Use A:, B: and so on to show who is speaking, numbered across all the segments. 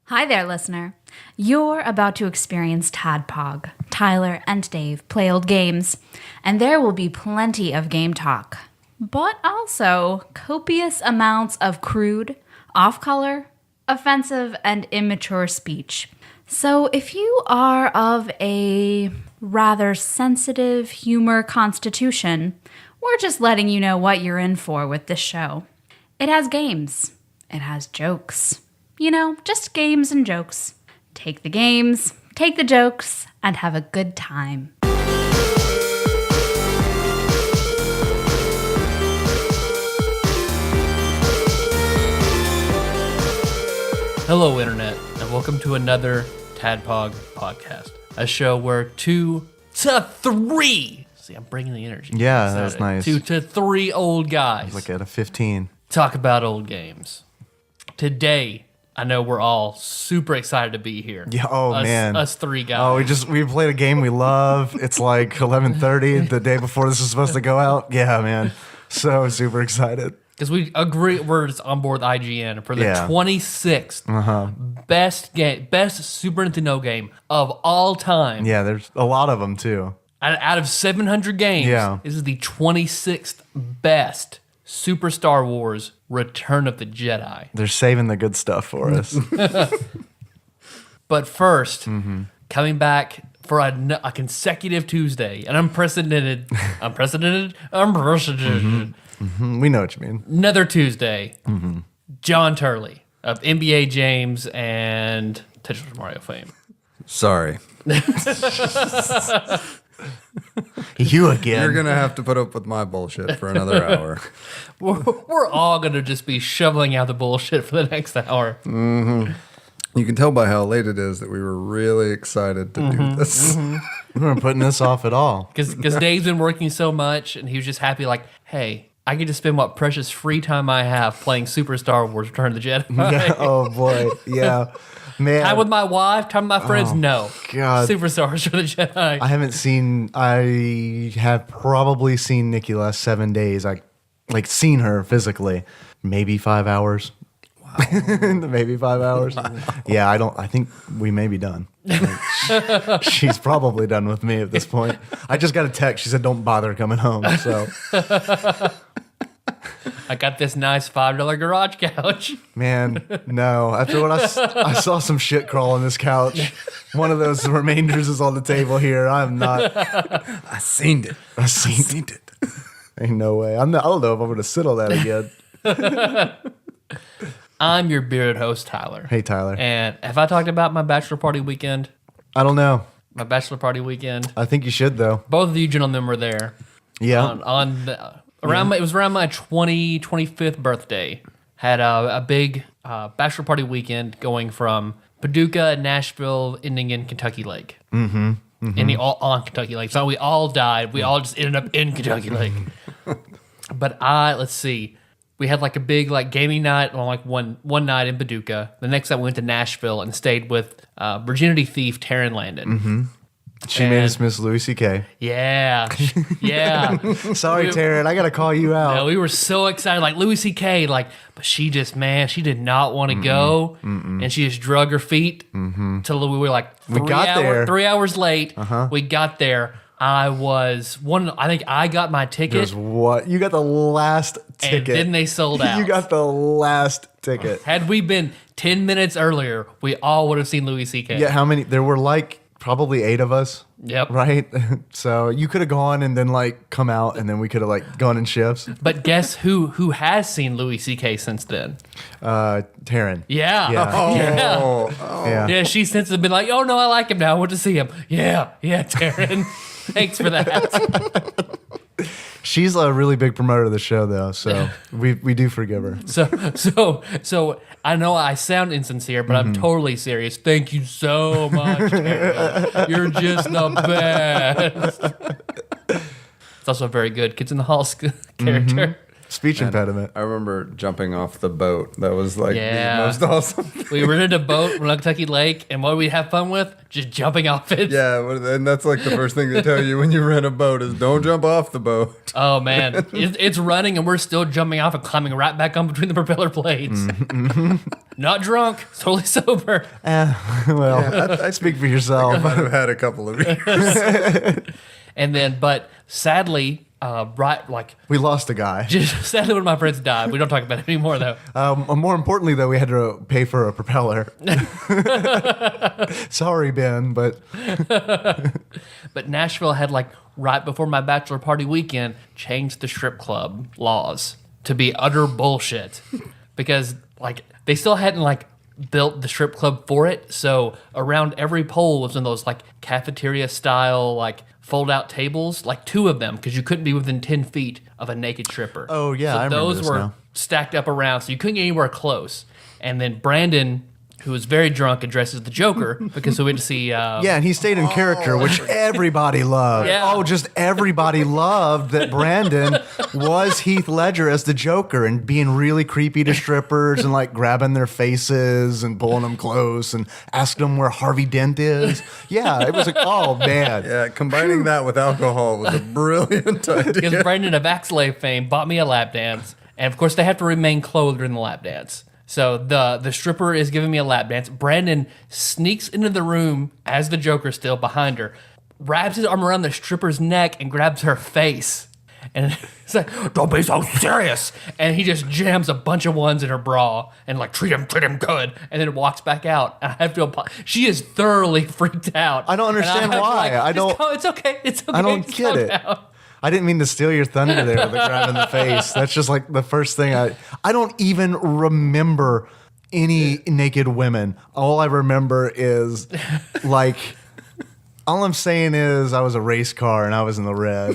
A: Hi there, listener. You're about to experience TADPOG. Tyler and Dave play old games, and there will be plenty of game talk, but also copious amounts of crude, off-color, offensive, and immature speech. So if you are of a rather sensitive humor constitution, we're just letting you know what you're in for with this show. It has games. It has jokes. You know, just games and jokes. Take the games, take the jokes, and have a good time.
B: Hello, Internet, and welcome to another TADPOG podcast, a show where 2 to 3, see, I'm bringing the energy.
C: Yeah, that's nice.
B: 2 to 3 old guys
C: Like at a 15.
B: talk about old games. Today, I know we're all super excited to be here.
C: Yeah, man.
B: Us 3 guys.
C: We played a game we love. It's like 11:30 the day before this is supposed to go out. Yeah, man. So super excited.
B: Because we agree, we're just on board with IGN for the
C: Yeah.
B: 26th best Super Nintendo game of all time.
C: Yeah, there's a lot of them too.
B: Out of 700 games,
C: Yeah.
B: this is the 26th best Super Star Wars Return of the Jedi.
C: They're saving the good stuff for us.
B: But first, coming back for a consecutive Tuesday, an unprecedented,
C: We know what you mean.
B: another Tuesday, Jon Turley of NBA James and Tetris Mario fame.
D: Sorry.
C: You again.
D: You're going to have to put up with my bullshit for another hour.
B: We're all going to just be shoveling out the bullshit for the next hour.
D: You can tell by how late it is that we were really excited to do this.
C: We weren't putting this off at all.
B: Because Dave's been working so much, and he was just happy, like, hey, I get to spend what precious free time I have playing Super Star Wars Return of the Jedi.
C: Yeah, oh boy. Yeah. Man.
B: Time with my wife, time with my friends, no.
C: God.
B: Super Star Wars Return of the Jedi.
C: I have probably seen Nikki last 7 days. I seen her physically. Maybe 5 hours. Wow. Maybe 5 hours. Wow. Yeah, I think we may be done. She's probably done with me at this point. I just got a text. She said, don't bother coming home. So
B: I got this nice $5 garage couch.
C: man, no. After what I saw some shit crawl on this couch. One of those remainders is on the table here. I'm not.
D: I seen it.
C: I seen it. Ain't no way. I don't know if I'm going to sit on that again.
B: I'm your bearded host, Tyler.
C: Hey, Tyler.
B: And have I talked about my bachelor party weekend?
C: I don't know.
B: My bachelor party weekend?
C: I think you should, though.
B: Both of you gentlemen were there.
C: Yeah.
B: It was around my 25th birthday. Had a big bachelor party weekend going from Paducah, Nashville, ending in Kentucky Lake. Ending all on Kentucky Lake. So we all died. We all just ended up in Kentucky Lake. But let's see. We had like a big gaming night on like one night in Paducah. The next night we went to Nashville and stayed with virginity thief Taryn Landon.
C: She made us miss Louis C.K.
B: Yeah. Yeah.
C: Sorry, Taryn. I got to call you out.
B: Yeah, we were so excited, like Louis C.K., but she just, she did not want to go, and she just drug her feet till we were like 3 hours late. We got there. I think I got my ticket.
C: What? You got the last ticket.
B: And then they sold out.
C: You got the last ticket.
B: Had we been 10 minutes earlier, we all would have seen Louis C.K.
C: Yeah, how many? There were probably 8 of us.
B: Yep.
C: Right? So you could have gone and then come out and then we could have gone in shifts.
B: But guess who has seen Louis C.K. since then?
C: Taryn.
B: Yeah.
C: Yeah.
B: Yeah. Yeah, she's since been like, oh no, I like him now. I want to see him. Yeah, Taryn. Thanks for that.
C: She's a really big promoter of the show, though, so we do forgive her.
B: So I know I sound insincere, but I'm totally serious. Thank you so much, Taryn. You're just the best. It's also a very good Kids in the Hall character.
C: Speech
D: And
C: impediment.
D: I remember jumping off the boat. That was like
B: Yeah.
D: the most awesome.
B: We rented a boat on Kentucky Lake, and what we have fun with? Just jumping off it.
D: Yeah, and that's like the first thing they tell you when you rent a boat is don't jump off the boat.
B: Oh man, it's running, and we're still jumping off and climbing right back on between the propeller blades. Not drunk, totally sober.
C: Well, I speak for yourself.
D: Might have had a couple of years.
B: And then, but sadly,
C: We lost a guy.
B: just sadly, one of my friends died. We don't talk about it anymore, though.
C: More importantly, though, we had to pay for a propeller. Sorry, Ben, but
B: But Nashville had right before my bachelor party weekend changed the strip club laws to be utter bullshit because they still hadn't built the strip club for it. So around every pole was in those cafeteria style fold out tables, 2 of them, because you couldn't be within 10 feet of a naked stripper.
C: Oh, yeah,
B: so
C: I remember
B: those
C: this
B: were
C: now.
B: stacked up around, so you couldn't get anywhere close. And then Brandon, who was very drunk and dressed as the Joker, because we went to see.
C: yeah, and he stayed in character, which everybody loved.
B: Yeah.
C: Oh, just everybody loved that Brandon was Heath Ledger as the Joker and being really creepy to strippers and grabbing their faces and pulling them close and asking them where Harvey Dent is. Yeah, it was oh man.
D: Yeah, combining that with alcohol was a brilliant idea.
B: Because Brandon of Axelay fame bought me a lap dance, and of course they have to remain clothed during the lap dance. So the stripper is giving me a lap dance. Brandon sneaks into the room as the Joker still behind her, wraps his arm around the stripper's neck and grabs her face. And it's like, don't be so serious. And he just jams a bunch of ones in her bra and treat him good. And then walks back out. And I have to she is thoroughly freaked out.
C: I don't understand why.
B: It's okay. It's okay.
C: I don't
B: Just
C: get
B: calm
C: it.
B: down."
C: I didn't mean to steal your thunder there with the grab in the face. That's just the first thing I don't even remember any naked women. All I remember is all I'm saying is I was a race car and I was in the red.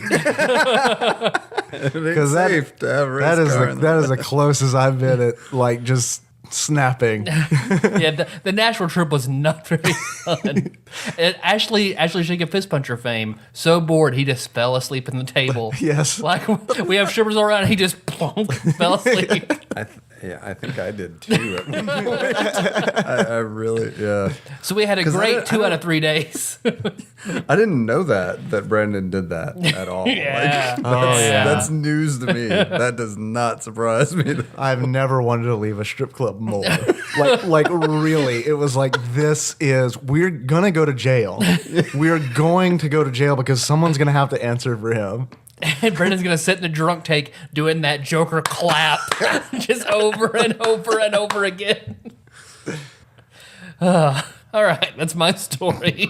D: Because
C: safe
D: to have a race
C: that is
D: car
C: that is the closest I've been at just snapping.
B: Yeah, the Nashville trip was not very fun. Ashley Shaken Fist Puncher fame, so bored he just fell asleep in the table.
C: Yes.
B: We have strippers all around, and he just plonk, fell asleep.
D: I think I did too. At one point. I really, yeah.
B: So we had a
D: 'Cause
B: great 2 out of 3 days.
D: I didn't know that Brandon did that at all.
B: Yeah.
D: That's news to me. That does not surprise me.
C: I've never wanted to leave a strip club more. Really, it was we're gonna go to jail. We're going to go to jail because someone's gonna have to answer for him.
B: And Brendan's going to sit in the drunk take doing that Joker clap just over and over and over again. All right, that's my story.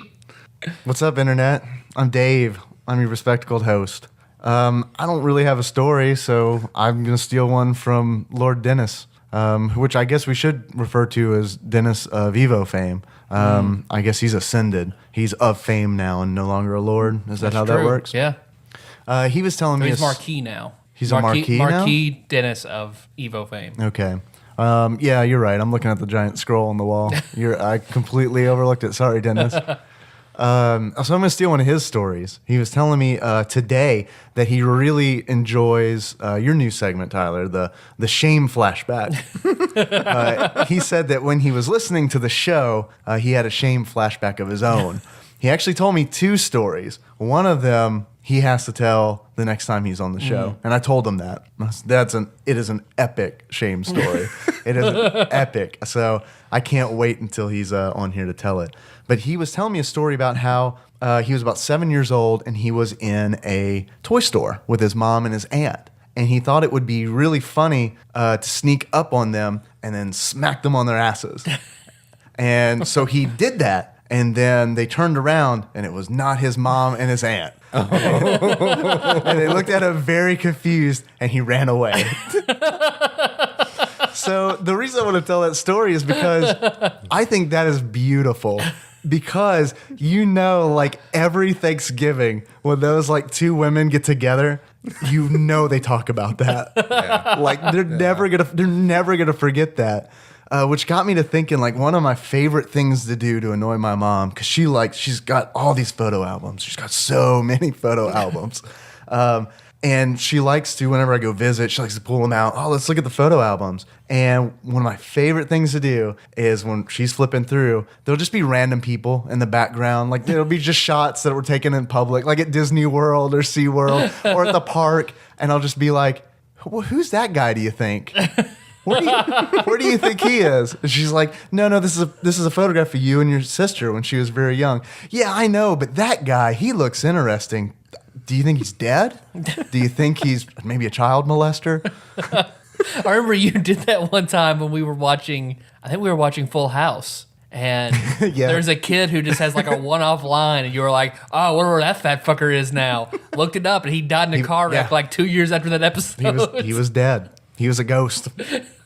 C: What's up, Internet? I'm Dave. I'm your respectable host. I don't really have a story, so I'm going to steal one from Lord Dennis, which I guess we should refer to as Dennis of Evo fame. I guess he's ascended. He's of fame now and no longer a lord. Is that how that
B: True.
C: works?
B: Yeah.
C: He was telling me...
B: He's Marquis now.
C: He's a Marquis now?
B: Marquis Dennis of Evo fame.
C: Okay. Yeah, you're right. I'm looking at the giant scroll on the wall. I completely overlooked it. Sorry, Dennis. So I'm going to steal one of his stories. He was telling me today that he really enjoys your new segment, Tyler, the shame flashback. He said that when he was listening to the show, he had a shame flashback of his own. He actually told me 2 stories. One of them he has to tell the next time he's on the show. And I told him that. It is an epic shame story. It is epic. So I can't wait until he's on here to tell it. But he was telling me a story about how he was about 7 years old and he was in a toy store with his mom and his aunt. And he thought it would be really funny to sneak up on them and then smack them on their asses. And so he did that. And then they turned around, and it was not his mom and his aunt. Oh. And they looked at him very confused, and he ran away. So the reason I want to tell that story is because I think that is beautiful. Because every Thanksgiving, when those 2 women get together, they talk about that. Yeah. They're never gonna forget that. Which got me to thinking, one of my favorite things to do to annoy my mom, because she's got all these photo albums. She's got so many photo albums. And she likes to, whenever I go visit, she likes to pull them out. Oh, let's look at the photo albums. And one of my favorite things to do is when she's flipping through, there'll just be random people in the background. Like there'll be just shots that were taken in public, like at Disney World or SeaWorld or at the park. And I'll just be like, well, who's that guy, do you think? Where do you think he is? And she's like, no, this is a photograph of you and your sister when she was very young. Yeah, I know, but that guy, he looks interesting. Do you think he's dead? Do you think he's maybe a child molester?
B: I remember you did that one time when we were watching, I think we were watching Full House. And
C: Yeah.
B: there's a kid who just has like a one-off line, and you were like, "Oh, where that fat fucker is now?" Looked it up, and he died in a car wreck
C: yeah.
B: like 2 years after that episode.
C: He was dead. He was a ghost.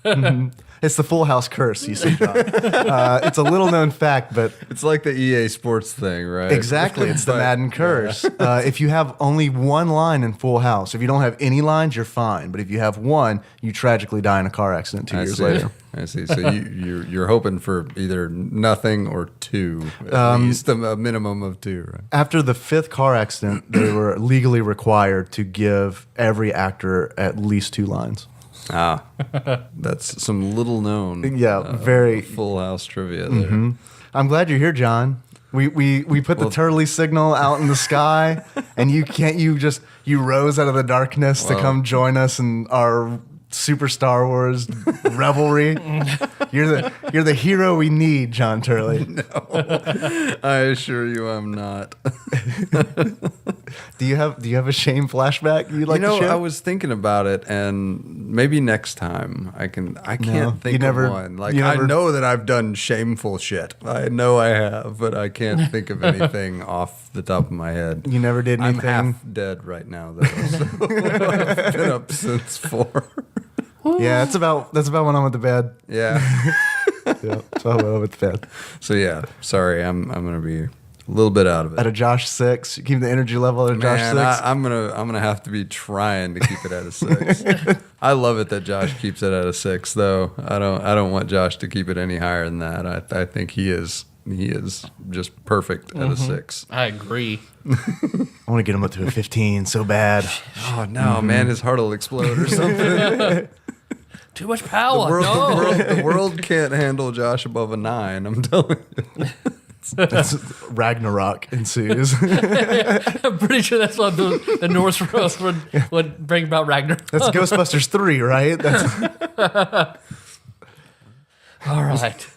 C: Mhm. It's the Full House curse, you see, John. It's a little known fact, but
D: It's like the EA Sports thing, right?
C: exactly, it's the
D: But-
C: Madden curse. If you have only one line in Full House, if you don't have any lines, you're fine. But if you have one, you tragically die in a car accident 2
D: I
C: years
D: see.
C: later.
D: I see. So you're hoping for either nothing or two, at least a minimum of two, right?
C: After the 5th car accident, they were legally required to give every actor at least 2 lines.
D: Ah, that's some little known,
C: Yeah, very.
D: Full House trivia there.
C: I'm glad you're here, John. We put the Turley signal out in the sky, and you rose out of the darkness to come join us in our Super Star Wars revelry. You're the hero we need, Jon Turley.
D: I assure you, I'm not.
C: Do you have a shame flashback you'd like to share?
D: I was thinking about it, and maybe next time I can't think of one. Like I know that I've done shameful shit. I know I have, but I can't think of anything off the top of my head.
C: You never did
D: I'm
C: anything.
D: half dead right now, though. So I've been up since 4.
C: Yeah, that's about when I went to bed.
D: Yeah.
C: Yeah, so I went to bed.
D: So yeah, sorry, I'm gonna be a little bit out of it.
C: At a Josh 6, keep the energy level at a Josh 6.
D: Man, I'm gonna have to be trying to keep it at a 6. I love it that Josh keeps it at a 6, though. I don't want Josh to keep it any higher than that. I think he is just perfect at a 6.
B: I agree.
C: I want to get him up to a 15 so bad.
D: Oh no, man, his heart will explode or something.
B: Too much power.
D: The world can't handle Josh above a 9. I'm telling you.
C: That's Ragnarok ensues.
B: I'm pretty sure that's what the Norse would bring about Ragnarok.
C: That's Ghostbusters 3, right? That's
B: All right.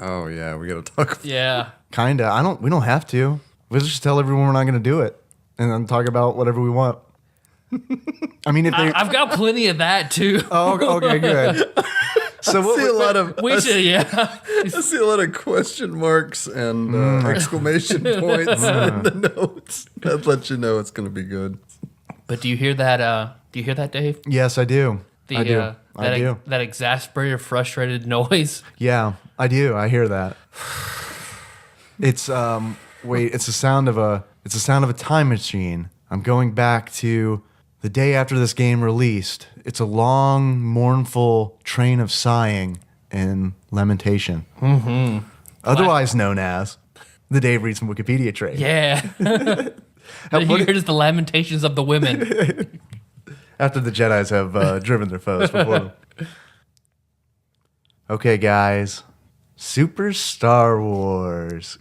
D: Oh yeah, we got to talk.
B: Yeah.
C: kinda. We don't have to. Let's just tell everyone we're not going to do it, and then talk about whatever we want. I mean, if they.
B: I've got plenty of that too.
C: Oh, okay, good. So
D: I see a lot of.
B: We should, yeah.
D: I see a lot of question marks and exclamation points in the notes. That lets you know it's going to be good.
B: But do you hear that? Do you hear that, Dave?
C: Yes, I do.
B: I do. That exasperated, frustrated noise.
C: Yeah, I do. I hear that. It's it's the sound of a time machine. I'm going back to the day after this game released. It's a long, mournful train of sighing and lamentation. Mm-hmm. Otherwise known as the Dave Reads from Wikipedia train.
B: Yeah. Here's the lamentations of the women.
C: After the Jedis have driven their foes before them. Okay, guys. Super Star Wars,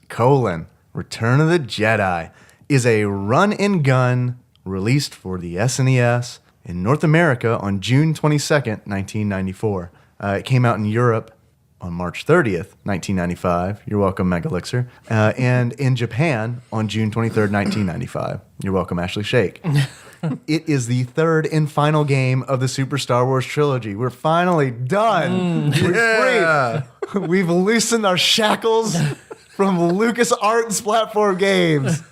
C: Return of the Jedi is a run-and-gun released for the SNES in North America on June 22nd, 1994. It came out in Europe on March 30th, 1995. You're welcome, Megalixer. And in Japan on June 23rd, 1995. You're welcome, Ashley Shake. It is the third and final game of the Super Star Wars trilogy. We're finally done. We're free. We've loosened our shackles from LucasArts platform games.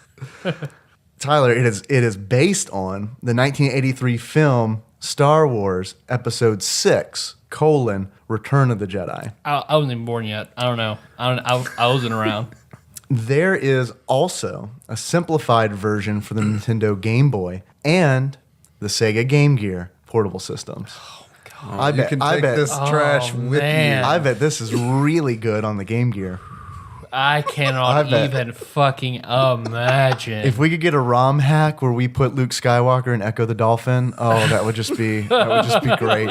C: Tyler, it is based on the 1983 film Star Wars Episode 6, Return of the Jedi.
B: I wasn't even born yet. I don't know. I wasn't around.
C: There is also a simplified version for the Nintendo Game Boy and the Sega Game Gear portable systems. I
D: You can take this trash with
B: man.
D: you.
C: I bet this is really good on the Game Gear.
B: I cannot
C: bet.
B: even fucking imagine.
C: If we could get a ROM hack where we put Luke Skywalker and Echo the Dolphin, that would just be great.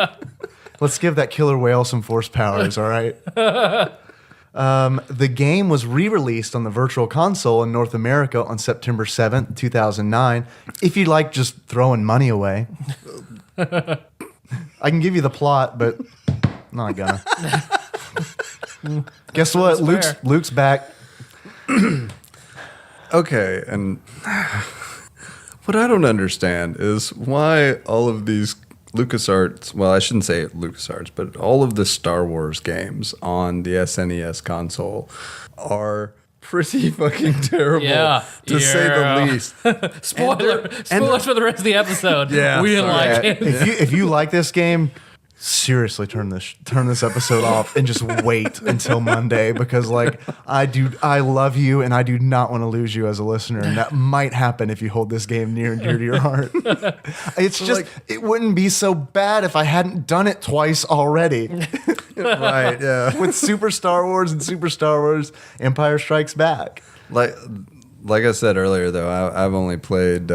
C: Let's give that killer whale some force powers, all right? The game was re-released on the Virtual Console in North America on September 7th, 2009. If you like just throwing money away. I can give you the plot, but I'm not gonna. Guess what? Luke's back.
D: Okay, and what I don't understand is why all of these LucasArts, well, I shouldn't say LucasArts, but all of the Star Wars games on the SNES console are pretty fucking terrible, to say the least.
B: Spoilers for the rest of the episode.
D: Yeah,
B: we didn't
D: sorry.
B: like it.
C: If you like this game, seriously turn this episode off and just wait until Monday, because I love you and I do not want to lose you as a listener, and that might happen if you hold this game near and dear to your heart. It's just it wouldn't be so bad if I hadn't done it twice already.
D: Right, yeah.
C: With Super Star Wars and Super Star Wars Empire Strikes Back.
D: Like I said earlier, though, I've only played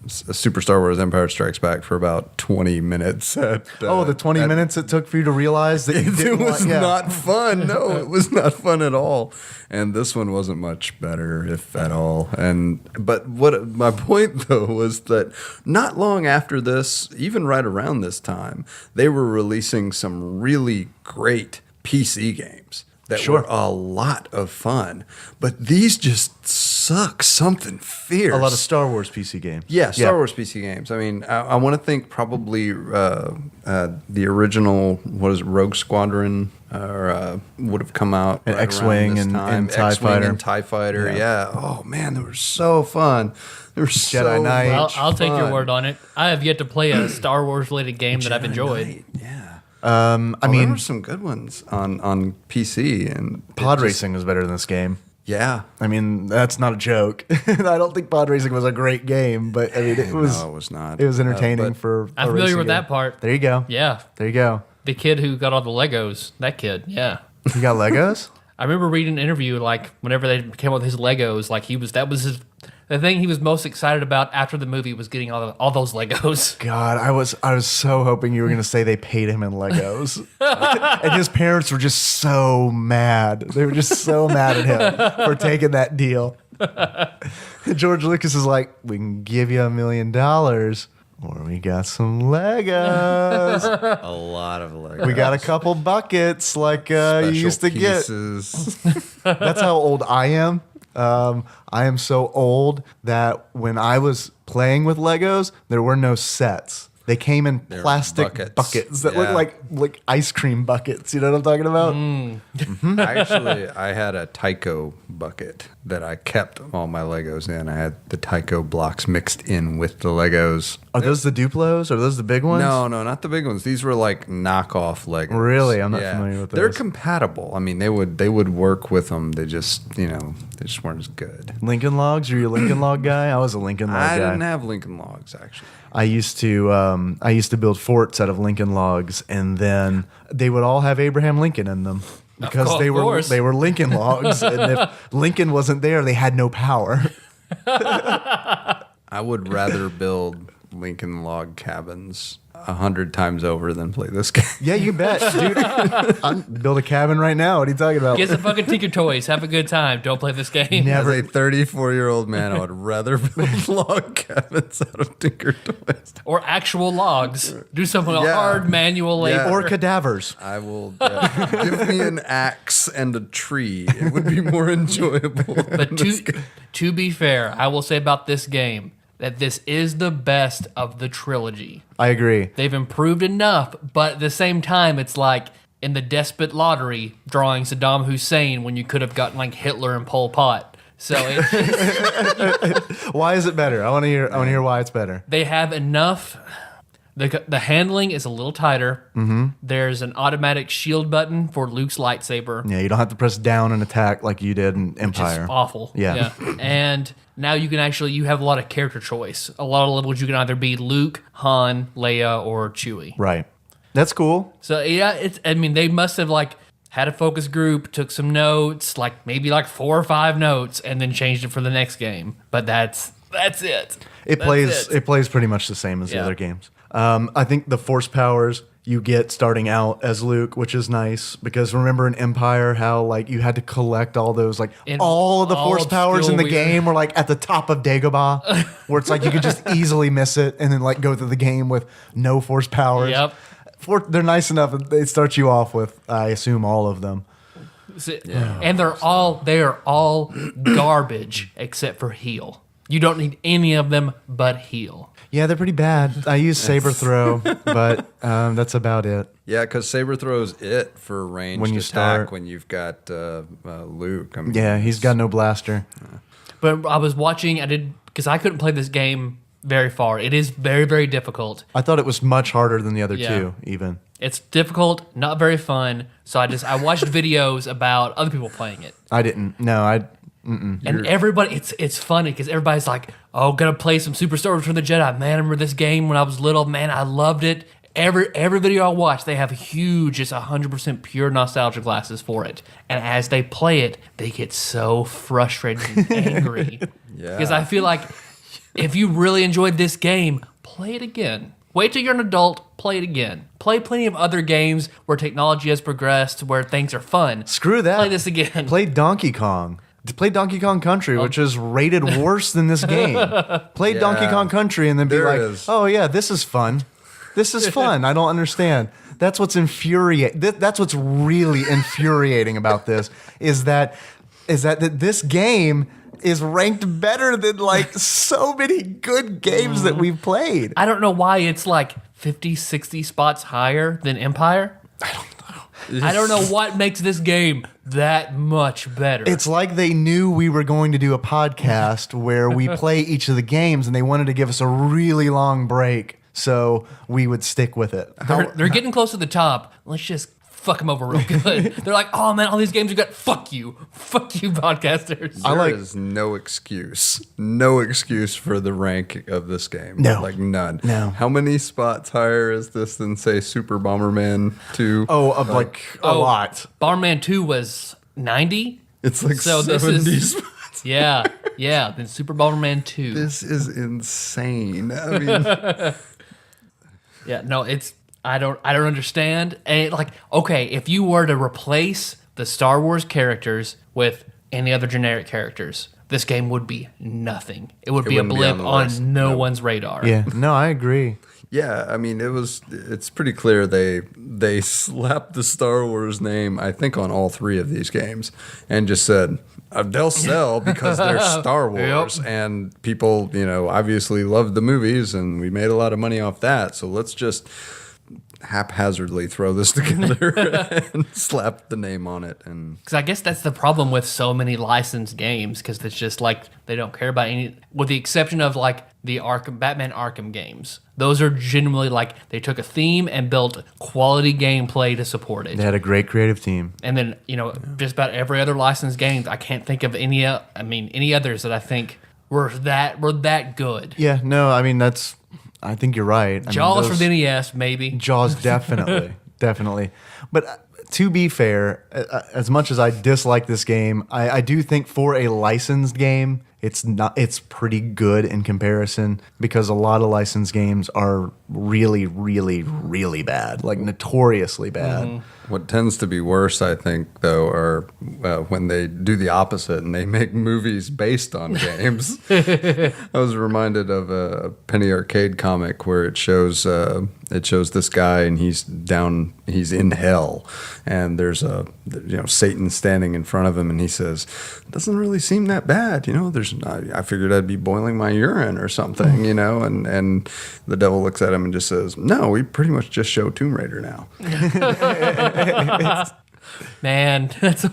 D: Super Star Wars Empire Strikes Back for about 20 minutes. The
C: 20 minutes it took for you to realize that
D: it was not fun. No, it was not fun at all. And this one wasn't much better, if at all. But what my point, though, was that not long after this, even right around this time, they were releasing some really great PC games that were a lot of fun. But these just suck something fierce.
C: A lot of Star Wars PC games.
D: Yeah, Star Wars PC games. I mean, I want to think probably the original, Rogue Squadron, would have come out
C: And
D: right
C: X-Wing
D: around this time.
C: and TIE
D: X-Wing
C: Fighter.
D: and TIE Fighter, yeah. Oh, man, they were so fun. They were
C: Jedi Knight.
B: I'll take your
D: fun.
B: word on it. I have yet to play a Star Wars related game that I've enjoyed.
D: Knight, yeah.
C: I
D: there
C: mean,
D: were some good ones on PC. And
C: pod racing is better than this game.
D: Yeah.
C: I mean, that's not a joke. I don't think pod racing was a great game, but I mean, it was.
D: No, it was not.
C: It was entertaining
D: But
C: for.
B: I'm
C: a
B: familiar
C: racing
B: with
C: game.
B: that part.
C: There you go.
B: Yeah.
C: There you go.
B: The kid who got all the Legos, that kid, yeah.
C: You got Legos?
B: I remember reading an interview, whenever they came up with his Legos, the thing he was most excited about after the movie was getting all those Legos.
C: God, I was so hoping you were going to say they paid him in Legos. And his parents were just so mad. They were just so mad at him for taking that deal. George Lucas is like, we can give you $1 million, or we got some Legos.
D: A lot of Legos.
C: We got a couple buckets like you
D: Special
C: used to
D: pieces.
C: get. That's how old I am. I am so old that when I was playing with Legos, there were no sets. They came in
D: They're
C: plastic buckets that look
D: Yeah.
C: like ice cream buckets. You know what I'm talking about?
D: I had a Tycho bucket that I kept all my Legos in. I had the Tycho blocks mixed in with the Legos.
C: Are those the Duplos? Are those the big ones?
D: No, not the big ones. These were like knockoff Legos.
C: Really? I'm not familiar with
D: They're
C: those.
D: compatible. I mean, they would work with them. They just, they just weren't as good.
C: Lincoln Logs? Are you a Lincoln Log guy? I was a Lincoln Log
D: I
C: guy.
D: didn't have Lincoln Logs, actually.
C: I used to build forts out of Lincoln Logs, and then they would all have Abraham Lincoln in them because
B: Of
C: they
B: course.
C: were Lincoln Logs, and if Lincoln wasn't there, they had no power.
D: I would rather build Lincoln Log cabins 100 times over than play this game.
C: Yeah, you bet, dude. I'm build a cabin right now. What are you talking about?
B: Get some fucking Tinker Toys. Have a good time. Don't play this game.
C: Never.
D: As a 34-year-old man, I would rather build log cabins out of Tinker Toys.
B: Or actual logs. Do some
D: Yeah.
B: hard manual labor.
D: Yeah.
C: Or cadavers.
D: I will give me an axe and a tree. It would be more enjoyable.
B: But to be fair, I will say about this game that this is the best of the trilogy.
C: I agree. They've
B: Improved enough, but at the same time, it's like in the despot lottery drawing Saddam Hussein when you could have gotten like Hitler and Pol Pot. So
C: Why is it better? I want to hear why it's better.
B: they have enough. The handling is a little tighter. Mm-hmm. There's an automatic shield button for Luke's lightsaber.
C: Yeah, you don't have to press down and attack like you did in Empire.
B: It's awful.
C: Yeah.
B: And now you have a lot of character choice. A lot of levels you can either be Luke, Han, Leia, or Chewie.
C: Right. That's cool.
B: So yeah, they must have had a focus group, took some notes, like maybe like 4 or 5 notes, and then changed it for the next game. But that's it.
C: It plays pretty much the same as the other games. I think the force powers you get starting out as Luke, which is nice because remember in Empire how like you had to collect all those like all of the force powers in the game were like at the top of Dagobah, where it's like you could just easily miss it and then like go through the game with no force powers.
B: Yep.
C: They're nice enough that they start you off with, I assume, all of them.
B: And they are all garbage except for heal. You don't need any of them but heal.
C: Yeah, they're pretty bad. I use saber throw, but that's about it.
D: Yeah, because saber throw's it for ranged
C: When you
D: attack
C: start.
D: when you've got Luke. I mean,
C: Yeah, he's got no blaster.
B: But I was watching, because I couldn't play this game very far. It is very, very difficult.
C: I thought it was much harder than the other
B: Yeah.
C: two, even.
B: It's difficult, not very fun. So I watched videos about other people playing it.
C: I didn't. No,
B: And everybody, it's funny because everybody's like, "Oh, gonna play some Super Star Wars from the Jedi." Man, I remember this game when I was little. Man, I loved it. Every video I watch, they have huge, just 100% pure nostalgia glasses for it. And as they play it, they get so frustrated and angry.
D: Yeah.
B: Because I feel like if you really enjoyed this game, play it again. Wait till you're an adult, play it again. Play plenty of other games where technology has progressed, where things are fun.
C: Screw that.
B: Play this again.
C: Play Donkey Kong. Play Donkey Kong Country, which is rated worse than this game. Play Donkey Kong Country and then be
D: There
C: like,
D: is.
C: oh yeah, this is fun. This is fun. I don't understand. That's what's infuriating. That's what's really infuriating about this is that this game is ranked better than like so many good games that we've played.
B: I don't know why it's like 50, 60 spots higher than Empire. I don't know what makes this game that much better.
C: It's like they knew we were going to do a podcast where we play each of the games and they wanted to give us a really long break so we would stick with it.
B: They're getting close to the top. Let's just fuck them over real good. They're like, oh man, all these games are good. Fuck you, podcasters.
D: There is no excuse for the rank of this game.
C: No.
D: Like none.
C: No.
D: How many spots higher is this than say Super Bomberman 2?
C: A lot.
B: Bomberman 2 was 90.
D: It's like
B: So this
D: 70
B: is-
D: spots.
B: Yeah. Then Super Bomberman 2.
D: This is insane. I mean,
B: Yeah, no, I don't understand. And okay, if you were to replace the Star Wars characters with any other generic characters, this game would be nothing. It would be a
D: wouldn't be on
B: blip
D: the
B: on
D: list.
B: no
D: Nope.
B: one's radar.
C: Yeah, no, I agree.
D: yeah, I mean, it's pretty clear they slapped the Star Wars name, I think, on all 3 of these games and just said, they'll sell because they're Star Wars.
B: Yep.
D: And people, obviously loved the movies and we made a lot of money off that. So let's just haphazardly throw this together and slap the name on it. And
B: Because I guess that's the problem with so many licensed games, because it's just like they don't care about any, with the exception of like the Batman Arkham games. Those are genuinely like they took a theme and built quality gameplay to support it.
C: They had a great creative team.
B: And then, just about every other licensed game, I can't think of any others that I think were that good.
C: Yeah, no, I mean, I think you're right.
B: Jaws from the NES, maybe.
C: Jaws, definitely. Definitely. But to be fair, as much as I dislike this game, I do think for a licensed game, it's pretty good in comparison because a lot of licensed games are really, really, really bad, like notoriously bad.
B: Mm-hmm.
D: what tends to be worse, I think, though, are when they do the opposite and they make movies based on games. I was reminded of a Penny Arcade comic where it shows this guy and he's in hell, and there's Satan standing in front of him, and he says, "Doesn't really seem that bad, I figured I'd be boiling my urine or something, and the devil looks at him and just says, "No, we pretty much just show Tomb Raider now."
B: Man, that's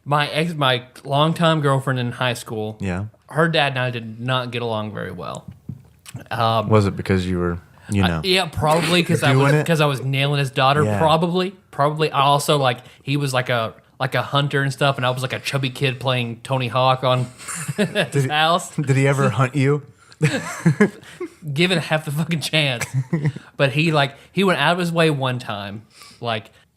B: my longtime girlfriend in high school.
C: Yeah.
B: Her dad and I did not get along very well.
C: Was it because you were,
B: Yeah, probably because
C: Doing it?
B: I was nailing his daughter.
C: Yeah.
B: Probably. I also he was like a hunter and stuff, and I was like a chubby kid playing Tony Hawk on his house.
C: Did he ever hunt you?
B: Given half the fucking chance. But he went out of his way one time,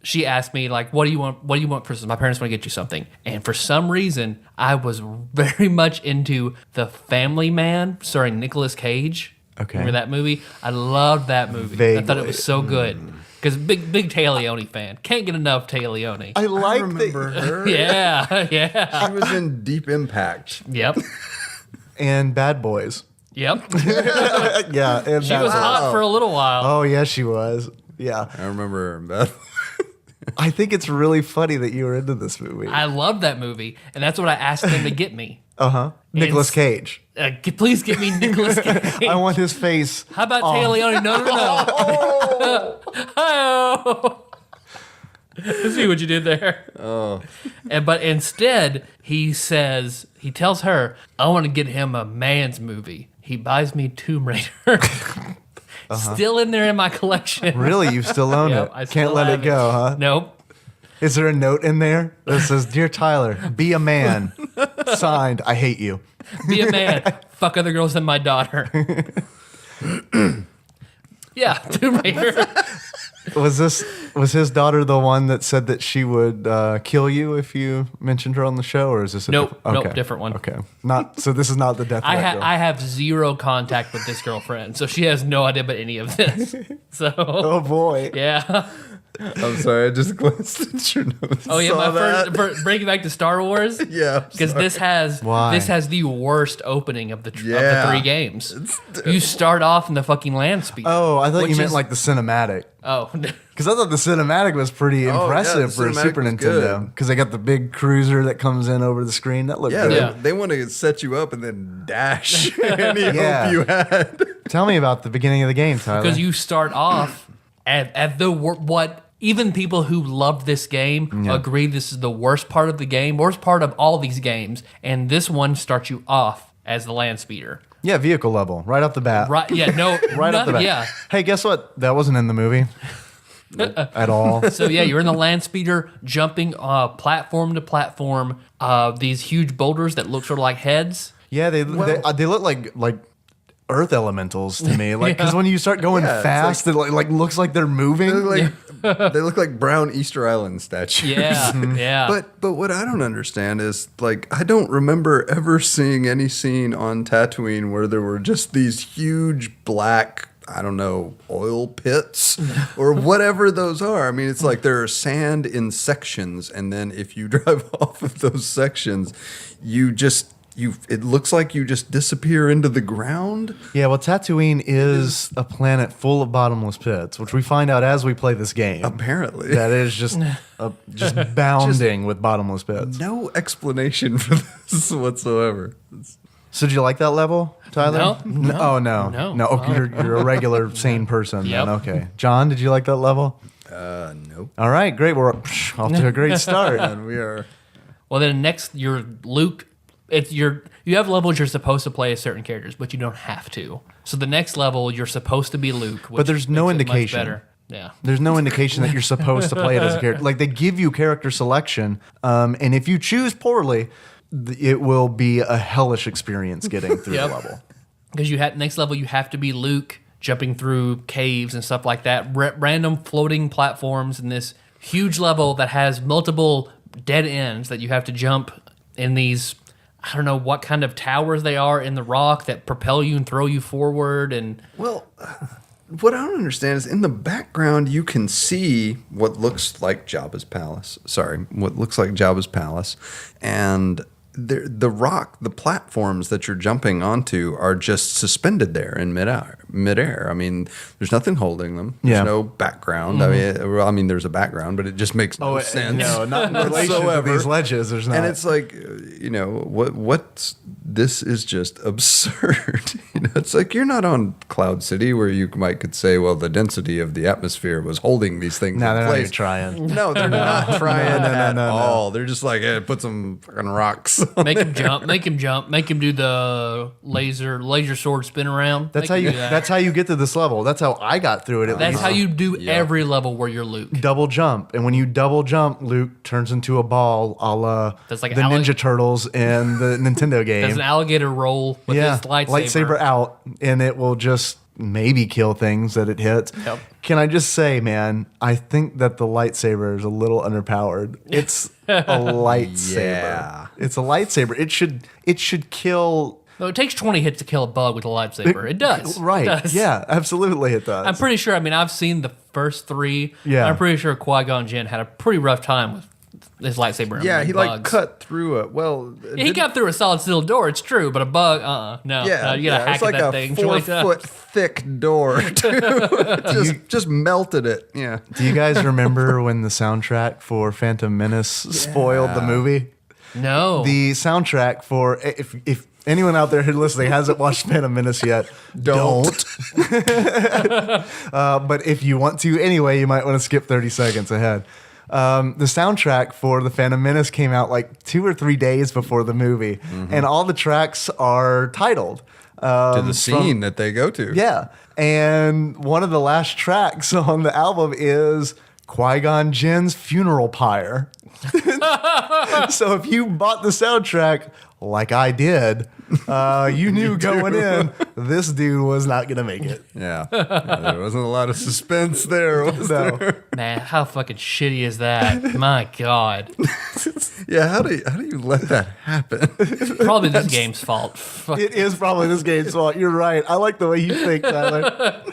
B: she asked me like, "What do you want? What do you want for Christmas?" My parents want to get you something, and for some reason, I was very much into The Family Man, starring Nicolas Cage.
C: Okay.
B: Remember that movie? I loved that movie. I thought it
C: Vaguely.
B: was so good. Because big Téa Leoni fan. Can't get enough Téa Leoni.
C: I like
D: remember her.
B: Yeah, yeah.
D: She was in Deep Impact.
B: Yep.
C: and Bad Boys.
B: Yep.
C: Yeah, and
B: She
C: Bad
B: was
C: Boys.
B: hot for a little while.
C: Oh yeah, she was. Yeah,
D: I remember her in Bad.
C: I think it's really funny that you were into this movie.
B: I loved that movie, and that's what I asked them to get me.
C: Nicolas Cage.
B: Please get me Nicolas Cage.
C: I want his face.
B: How about Téa Leoni? No. Hi-oh. See what you did there.
D: Oh,
B: But instead, he tells her, I want to get him a man's movie. He buys me Tomb Raider. Still in there in my collection.
C: Really, you still own
B: Yep,
C: it?
B: I
C: Can't
B: still
C: let
B: have
C: it go, huh?
B: Nope.
C: Is there a note in there that says, "Dear Tyler, be a man"? Signed, I hate you.
B: Be a man. Fuck other girls than my daughter. Yeah, Tomb Raider.
C: Was his daughter the one that said that she would kill you if you mentioned her on the show, or is this a
B: Nope, different one.
C: Okay, not so. This is not the death.
B: I have zero contact with this girlfriend, so she has no idea about any of this. So,
C: Oh boy.
B: yeah.
D: I'm sorry. I just glanced at your notes.
B: Oh yeah,
D: Saw
B: my
D: that.
B: first bringing back to Star Wars.
D: Yeah,
B: Because
D: sorry.
B: this has
C: Why?
B: the worst opening of the
D: Yeah.
B: 3 games. You start off in the fucking land speed.
C: Oh, I thought you
B: which
C: meant
B: is-
C: like the cinematic.
B: Oh,
C: Because I thought the cinematic was pretty
D: Oh, yeah,
C: impressive
D: the
C: for a
D: cinematic
C: Super
D: was
C: Nintendo.
D: good.
C: Because they got the big cruiser that comes in over the screen. That looked
D: Yeah,
C: good.
B: Yeah.
D: They want to set you up and then dash any
C: Yeah.
D: hope you had.
C: Tell me about the beginning of the game, Tyler.
B: because you start off at what even people who loved this game agree this is the worst part of the game, worst part of all these games, and this one starts you off as the land speeder.
C: Yeah, vehicle level, right off the bat.
B: Right? Yeah. No.
C: Right off the bat.
B: Yeah.
C: Hey, guess what? That wasn't in the movie at all.
B: So yeah, you're in the land speeder, jumping platform to platform. These huge boulders that look sort of like heads.
C: Yeah, they look like earth elementals to me. Like, because when you start going
D: Yeah, it's
C: fast, it like looks like they're moving.
D: They look like brown Easter Island statues.
B: Yeah. Yeah.
D: But what I don't understand is, like, I don't remember ever seeing any scene on Tatooine where there were just these huge black, I don't know, oil pits or whatever those are. I mean, it's like there are sand in sections, and then if you drive off of those sections, it looks like you just disappear into the ground.
C: Yeah, well, Tatooine is a planet full of bottomless pits, which we find out as we play this game.
D: Apparently.
C: That is just bounding with bottomless pits.
D: No explanation for this whatsoever.
C: So did you like that level, Tyler?
B: No.
C: Oh, no.
B: No.
C: No, okay, you're a regular sane person
B: Yep.
C: then. Okay. John, did you like that level?
D: Nope.
C: All right, great. We're off to a great start.
D: And we are.
B: Well, then next, you're Luke. You have levels you're supposed to play as certain characters, but you don't have to. So the next level, you're supposed to be Luke. Which
C: But there's no
B: makes it much
C: indication.
B: better. Yeah.
C: There's no indication that you're supposed to play it as a character. Like, they give you character selection, and if you choose poorly, it will be a hellish experience getting through
B: Yep.
C: the level.
B: Because next level, you have to be Luke jumping through caves and stuff like that. Random floating platforms in this huge level that has multiple dead ends that you have to jump in these. I don't know what kind of towers they are in the rock that propel you and throw you forward. And
D: Well, what I don't understand is in the background you can see what looks like Jabba's palace. What looks like Jabba's palace, and the rock, the platforms that you're jumping onto are just suspended there in midair. I mean, there's nothing holding them. There's
C: Yeah.
D: no background. I mean, there's a background, but it just makes no sense.
C: No, not in relation to
D: whatsoever.
C: these ledges. There's not.
D: And it's like, what's this is just absurd. It's like you're not on Cloud City where you could say, well, the density of the atmosphere was holding these things
C: No,
D: in
C: they're not
D: place.
C: even trying.
D: No, they're not trying at
C: no.
D: all. They're just like, put some fucking rocks.
B: make him jump, make him do the laser sword spin around.
C: That's
B: Make
C: how
B: him
C: you.
B: do that.
C: That's how you get to this level. That's how I got through it. At
B: That's
C: least.
B: how you do every level where you're Luke.
C: Double jump, and when you double jump, Luke turns into a ball, a la
B: That's like
C: the Ninja Turtles in the Nintendo game.
B: Does an alligator roll with his lightsaber.
C: lightsaber out, and it will just maybe kill things that it hits.
B: Yep.
C: Can I just say, man, I think that the lightsaber is a little underpowered. It's a lightsaber.
D: Yeah.
C: It's a lightsaber. It should kill.
B: No, it takes 20 hits to kill a bug with a lightsaber. It does.
C: Right.
B: It does.
C: Yeah, absolutely it does.
B: I'm pretty sure. I mean, I've seen the first 3.
C: Yeah.
B: I'm pretty sure Qui-Gon Jinn had a pretty rough time with his lightsaber. And
D: Yeah, he
B: bugs.
D: like cut through it. Well,
B: He got through a solid steel door. It's true, but a bug, no. No, you gotta hack
D: it's like
B: at that
D: a
B: thing.
D: 4-foot thick door. just melted it. Yeah.
C: Do you guys remember when the soundtrack for Phantom Menace spoiled the movie?
B: No.
C: The soundtrack for if anyone out there who listening hasn't watched Phantom Menace yet, don't. But if you want to anyway, you might want to skip 30 seconds ahead. The soundtrack for the Phantom Menace came out like 2 or 3 days before the movie, and all the tracks are titled
D: To the scene that they go to.
C: Yeah, and one of the last tracks on the album is Qui-Gon Jinn's funeral pyre. So if you bought the soundtrack like I did, you knew going in this dude was not gonna make it.
D: Yeah. There wasn't a lot of suspense there, was
C: No.
D: there?
B: Man, how fucking shitty is that? My God.
D: Yeah, how do you let that happen?
B: Probably this game's fault. Fuck.
C: It is probably this game's fault. You're right. I like the way you think, Tyler.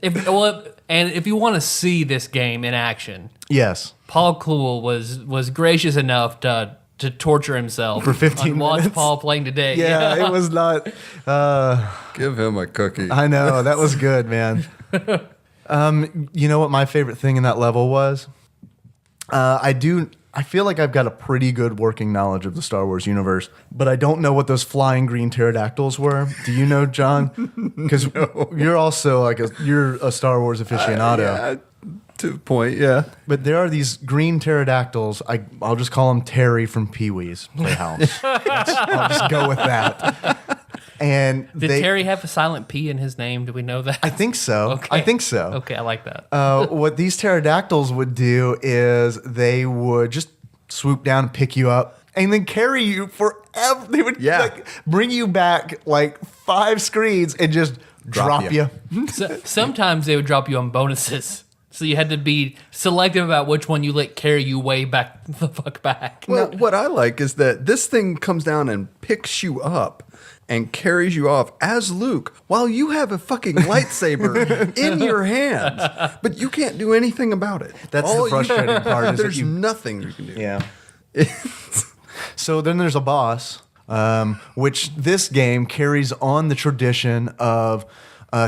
B: If you want to see this game in action,
C: Yes.
B: Paul Kluel was gracious enough to torture himself
C: For 15
B: watch
C: minutes?
B: Paul playing today.
C: Yeah, it was not.
D: Give him a cookie.
C: I know that was good, man. You know what my favorite thing in that level was? I feel like I've got a pretty good working knowledge of the Star Wars universe, but I don't know what those flying green pterodactyls were. Do you know, John? Because you're also you're a Star Wars aficionado.
D: Yeah, to a point, yeah.
C: But there are these green pterodactyls. I'll just call them Terry from Pee-wee's Playhouse. I'll just go with that. And
B: Did Terry have a silent P in his name? Do we know that?
C: I think so.
B: Okay.
C: I think so.
B: Okay, I like that.
C: What these pterodactyls would do is they would just swoop down and pick you up and then carry you forever. They would bring you back like 5 screens and just drop you.
B: Sometimes they would drop you on bonuses. So you had to be selective about which one you let carry you way back the fuck back.
D: Well, what I like is that this thing comes down and picks you up and carries you off as Luke while you have a fucking lightsaber in your hands, but you can't do anything about it.
C: That's the frustrating part. Is that
D: There's nothing you can do.
C: Yeah. So then there's a boss, which this game carries on the tradition of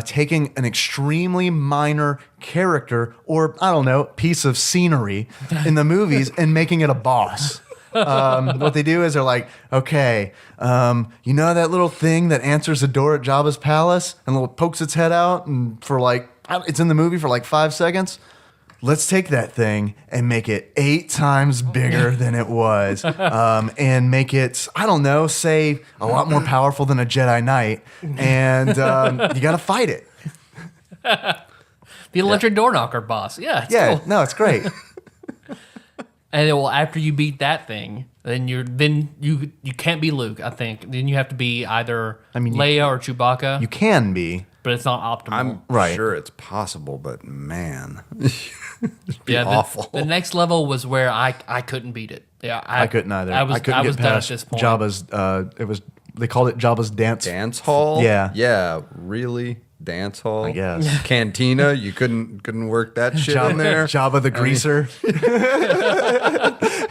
C: taking an extremely minor character or, I don't know, piece of scenery in the movies and making it a boss. What they do is they're like, okay, you know that little thing that answers the door at Jabba's palace and pokes its head out and it's in the movie for like 5 seconds? Let's take that thing and make it 8 times bigger than it was, and make it, I don't know, say a lot more powerful than a Jedi Knight, and you got to fight it.
B: The electric door knocker boss. Yeah, it's cool.
C: No, it's great.
B: And then, well, after you beat that thing, then you can't be Luke, I think. Then you have to be either Leia or Chewbacca.
C: You can be.
B: But it's not optimal.
D: I'm sure it's possible, but man, it'd be
B: yeah,
D: awful.
B: The next level was where I couldn't beat it. Yeah,
C: I couldn't either.
B: I was
C: couldn't get
B: done at
C: past
B: this point.
C: Jabba's. They called it Jabba's dance
D: hall.
C: Yeah.
D: Yeah. Really, dance hall.
C: I guess.
D: Cantina. You couldn't work that shit in there.
C: Jabba the greaser.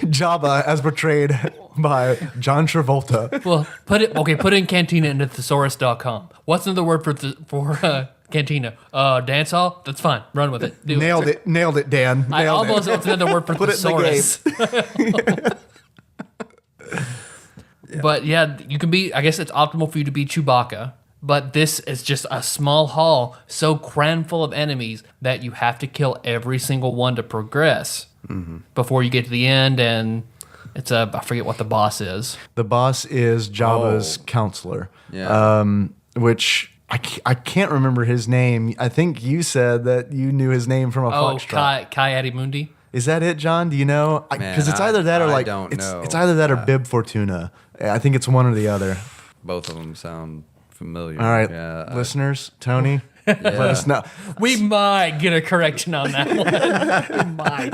C: Jabba as portrayed by John Travolta.
B: Well, put in cantina into thesaurus.com. What's another word for cantina? Dance hall? That's fine. Run with it.
C: Nailed it, Dan.
B: I
C: Nailed
B: almost what's another word for
C: Put it in
B: thesaurus. But yeah, you can be, I guess it's optimal for you to be Chewbacca. But this is just a small hall so crammed full of enemies that you have to kill every single one to progress before you get to the end. And it's I forget what the boss is.
C: The boss is Jabba's counselor.
D: Yeah.
C: Which I can't remember his name. I think you said that you knew his name from a foxtrot.
B: Kai Adimundi.
C: Is that it, John? Do you know? Because it's either that or
D: I don't know.
C: It's either that or Bib Fortuna. I think it's one or the other.
D: Both of them sound familiar.
C: All right,
D: Yeah,
C: listeners, Tony, let us know.
B: We might get a correction on that one. We might.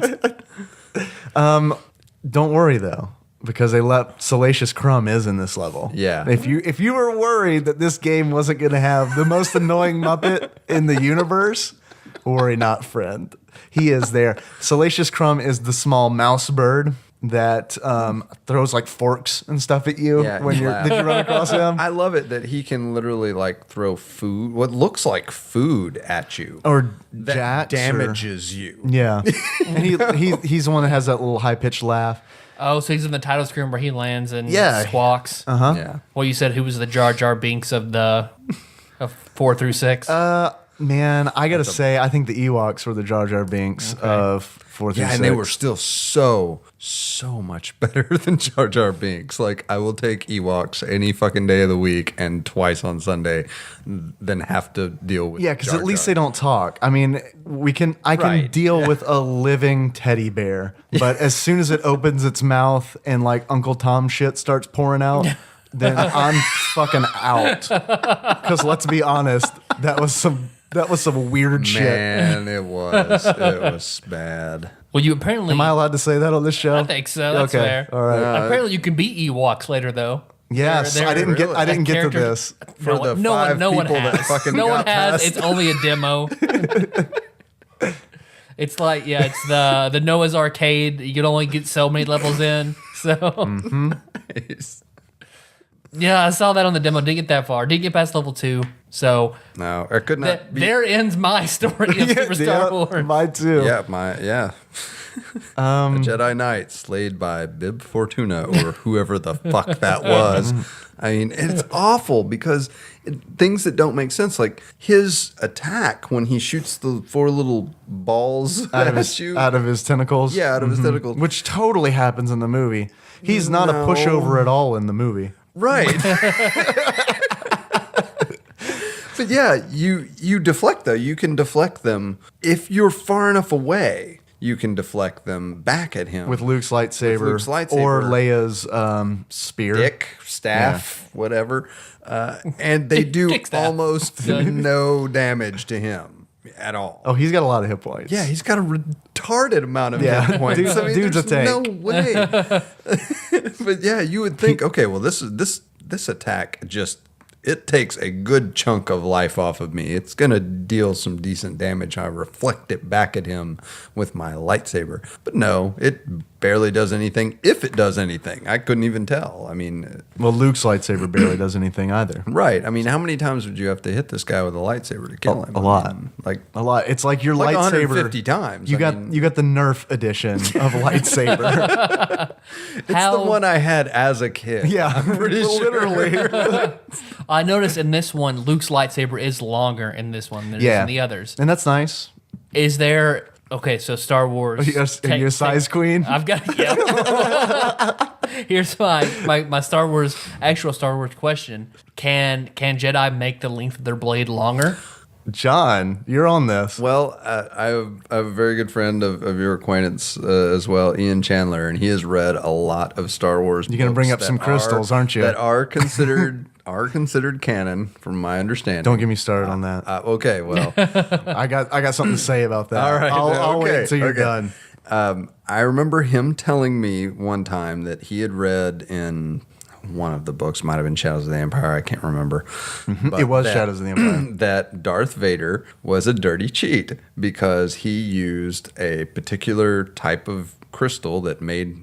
C: Don't worry though, because they let Salacious Crumb is in this level.
D: Yeah.
C: If you were worried that this game wasn't going to have the most annoying Muppet in the universe, worry not, friend. He is there. Salacious Crumb is the small mouse bird that throws like forks and stuff at you when you're. Did you run across him?
D: I love it that he can literally like throw food, what looks like food, at you,
C: Or
D: that
C: Jax,
D: damages you.
C: Yeah, and he's the one that has that little high pitched laugh.
B: Oh, so he's in the title screen where he lands and
C: Yeah.
B: squawks.
D: Yeah.
B: Well, you said who was the Jar Jar Binks of the of 4 through 6?
C: Man, I gotta say, I think the Ewoks were the Jar Jar Binks of 4 through 6.
D: And they were still so much better than Jar Jar Binks. Like, I will take Ewoks any fucking day of the week and twice on Sunday than have to deal with
C: Yeah, because
D: Jar
C: at least
D: Jar.
C: they don't talk. I mean, I can
D: Right,
C: deal with a living teddy bear, but as soon as it opens its mouth and like Uncle Tom shit starts pouring out, then I'm fucking out. Because let's be honest, that was some weird shit.
D: Man, it was bad.
B: Well, you apparently.
C: Am I allowed to say that on this show?
B: I think so. That's fair.
C: All right.
B: Apparently, you can beat Ewoks later, though.
C: Yes,
B: They're-
C: I didn't get to
B: character-
C: this.
D: For the
B: no one,
D: five
B: no one
D: people that
B: has.
D: fucking
B: no one
D: got
B: has.
D: past.
B: It's only a demo. It's like it's the Noah's Arcade. You can only get so many levels in. So yeah, I saw that on the demo. Didn't get that far. Didn't get past level 2. So
D: No, I could not be.
B: there ends my story of Super Star Wars.
C: Mine too.
D: Yeah. A Jedi Knight slayed by Bib Fortuna or whoever the fuck that was. I mean, it's awful because things that don't make sense, like his attack when he shoots the 4 little balls
C: Out of his tentacles.
D: Yeah, out of his tentacles.
C: Which totally happens in the movie. He's not a pushover at all in the movie.
D: Right. But yeah, you deflect though. You can deflect them if you're far enough away. You can deflect them back at him
C: With Luke's lightsaber,
D: Luke's lightsaber.
C: or Leia's spear.
D: dick, staff, whatever, and they do
B: Dick staff.
D: almost no damage to him at all.
C: Oh, he's got a lot of hit points.
D: Yeah, he's got a retarded amount of
C: Yeah.
D: hit points.
C: Dude's a
D: there's no
C: tank.
D: way. But yeah, you would think, okay, well, this attack just. It takes a good chunk of life off of me. It's going to deal some decent damage. I reflect it back at him with my lightsaber. But no, it barely does anything, if it does anything. I couldn't even tell. I mean,
C: Well, Luke's lightsaber barely does anything either.
D: right. I mean, how many times would you have to hit this guy with a lightsaber to kill him?
C: A lot.
D: Like
C: A lot. It's like your
D: Like
C: lightsaber.
D: 150 times.
C: You
D: I
C: got
D: mean-
C: you got the Nerf edition of lightsaber.
D: it's the one I had as a kid.
C: Yeah,
D: I'm pretty sure.
C: literally.
B: I noticed in this one, Luke's lightsaber is longer in this one than it is
C: Yeah.
B: in the others.
C: And that's nice.
B: Is there? Okay, so Star Wars.
C: Are you a size queen?
B: I've got. Yeah. Here's my Star Wars actual Star Wars question: Can Jedi make the length of their blade longer?
C: John, you're on this.
D: Well, I have a very good friend of your acquaintance as well, Ian Chandler, and he has read a lot of Star Wars.
C: You're gonna
D: books
C: bring up
D: that
C: some crystals, aren't you?
D: That are considered canon, from my understanding.
C: Don't get me started on that.
D: Okay, well,
C: I got something to say about that.
D: all right.
C: I'll wait
D: okay,
C: until you're
D: okay.
C: done.
D: I remember him telling me one time that he had read in one of the books, might have been Shadows of the Empire, I can't remember. But
C: It was
D: that-
C: Shadows of the Empire.
D: that Darth Vader was a dirty cheat because he used a particular type of crystal that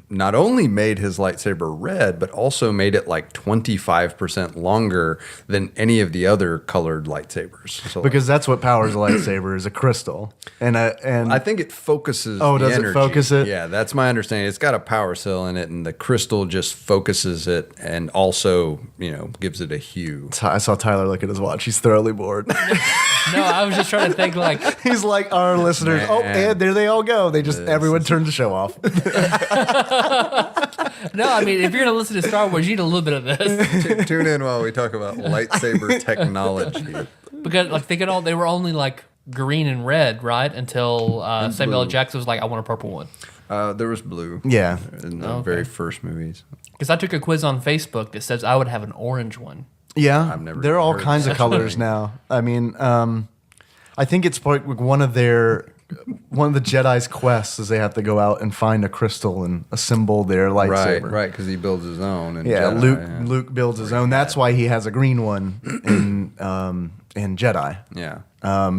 D: not only made his lightsaber red, but also made it like 25% longer than any of the other colored lightsabers. So
C: Because that's what powers a lightsaber is a crystal. And
D: I think it focuses.
C: Oh,
D: the
C: does it
D: energy.
C: focus it?
D: Yeah, that's my understanding. It's got a power cell in it, and the crystal just focuses it, and also, gives it a hue.
C: I saw Tyler look at his watch. He's thoroughly bored.
B: No, I was just trying to think like.
C: He's like our listeners.
D: Man.
C: Oh, and there they all go. Everyone turned the show off.
B: No, I mean, if you're gonna listen to Star Wars, you need a little bit of this
D: Tune in while we talk about lightsaber technology.
B: because like they were only like green and red, right? Until Samuel L.
D: blue.
B: Jackson was like, I want a purple one.
D: There was blue.
C: Yeah.
D: In the very first movies.
B: Because I took a quiz on Facebook that says I would have an orange one.
C: Yeah,
D: I've never
C: there are all
D: heard
C: kinds of
D: such a
C: colors
D: thing.
C: now. I mean, I think it's part like one of the Jedi's quests is they have to go out and find a crystal and assemble their lightsaber.
D: Right, because he builds his own. And
C: Yeah,
D: Jedi,
C: Luke builds his own. That's why he has a green one in Jedi.
D: Yeah.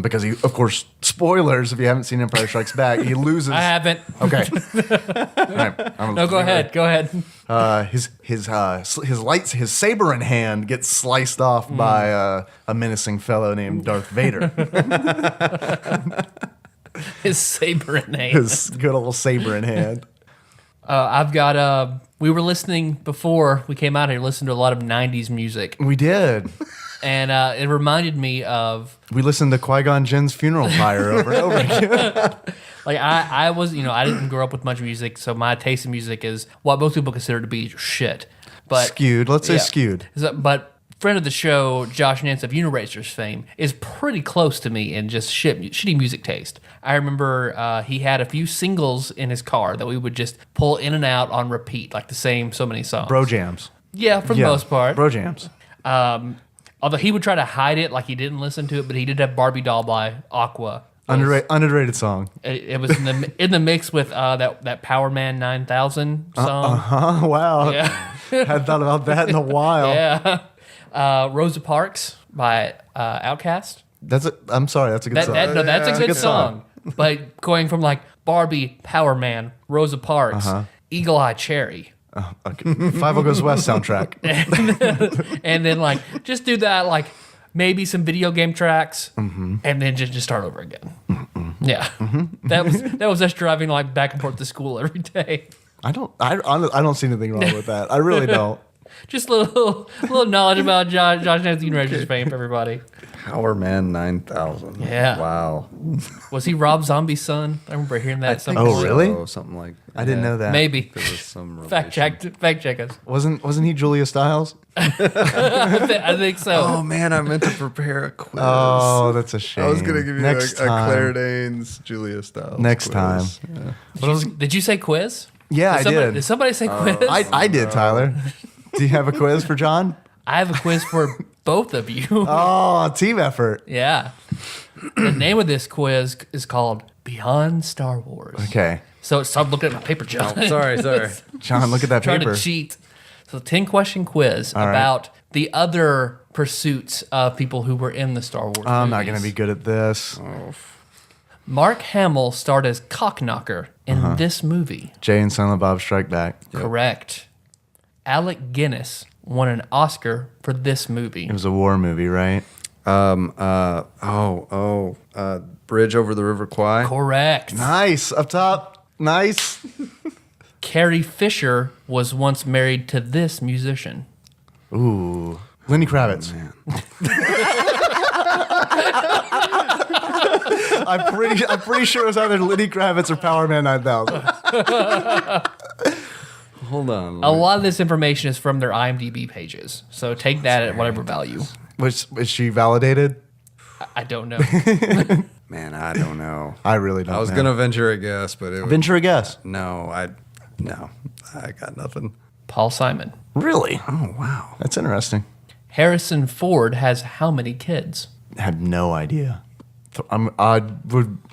C: Because he, of course, spoilers if you haven't seen Empire Strikes Back, he loses.
B: I haven't.
C: Okay. All right.
B: No, go ahead. Go ahead.
C: His saber in hand gets sliced off by a menacing fellow named Darth Vader.
B: His saber in hand.
C: His good old saber in hand.
B: I've got. We were listening before we came out here. Listened to a lot of '90s music,
C: We did.
B: and it reminded me of
C: We listened to Qui-Gon Jinn's funeral pyre over and over again.
B: like I was. I didn't grow up with much music, so my taste in music is what most people consider to be shit. But
C: Skewed. Let's say
B: yeah.
C: skewed.
B: But friend of the show, Josh Nance of Uniracers fame, is pretty close to me in just shitty music taste. I remember he had a few singles in his car that we would just pull in and out on repeat, like the same so many songs.
C: Bro jams.
B: Yeah, for the most part.
C: Bro jams.
B: Although he would try to hide it, like he didn't listen to it, but he did have Barbie Doll by Aqua.
C: Underrated song.
B: It was in the mix with that Power Man 9000 song.
C: Oh, wow.
B: Yeah.
C: Hadn't thought about that in a while.
B: Yeah. Rosa Parks by Outkast.
C: I'm sorry, that's a good song.
B: That's a
C: It's
B: good
C: good
B: song. But going from like Barbie, Power Man, Rosa Parks, Eagle Eye Cherry,
C: Okay. Five O Goes West soundtrack.
B: and then like just do that like maybe some video game tracks, and then just start over again. Yeah, that was us driving like back and forth to school every day.
C: I don't see anything wrong with that. I really don't.
B: Just a little knowledge about Josh Nance Uniracers fame for everybody.
D: Power Man 9000.
B: Yeah.
D: Wow.
B: Was he Rob Zombie's son? I remember hearing that at some
C: Oh,
B: point.
C: really?
D: So, something like
C: I didn't know that.
B: Maybe.
D: There was some
B: Fact check us.
C: Wasn't he Julia Stiles?
B: I think so.
D: Oh man, I meant to prepare a quiz.
C: Oh, that's a shame.
D: I was gonna give you
C: next
D: a
C: time.
D: Claire Danes, Julia Stiles.
C: Next
D: quiz.
C: time.
D: Yeah.
B: Did you say quiz?
C: Yeah, I
B: somebody,
C: did.
B: Did somebody say quiz?
C: I did, Tyler. Do you have a quiz for John?
B: I have a quiz for both of you.
C: Oh, team effort.
B: Yeah. The name of this quiz is called Beyond Star Wars.
C: Okay.
B: So stop looking at my paper, John.
D: Sorry.
C: John, look at that
B: Trying
C: paper.
B: to cheat. So 10-question quiz
C: right.
B: about the other pursuits of people who were in the Star Wars
C: I'm not
B: movies.
C: going to be good at this.
B: Mark Hamill starred as Cockknocker in this movie.
C: Jay and Silent Bob Strike Back.
B: Correct. Alec Guinness won an Oscar for this movie.
C: It was a war movie, right?
D: Bridge over the River Kwai.
B: Correct.
C: Nice. Up top. Nice.
B: Carrie Fisher was once married to this musician.
C: Ooh. Lenny Kravitz. I'm pretty sure it was either Lenny Kravitz or Power Man 9000.
D: Hold on.
B: A lot of this information is from their IMDb pages, so take that at whatever value.
C: Was she validated?
B: I don't know.
D: Man, I don't know.
C: I really don't
D: I was
C: know.
D: gonna venture a guess, but it was,
C: venture a guess.
D: no, I got nothing.
B: Paul Simon.
C: Really?
D: Oh wow.
C: That's interesting.
B: Harrison Ford has how many kids?
C: I had no idea. I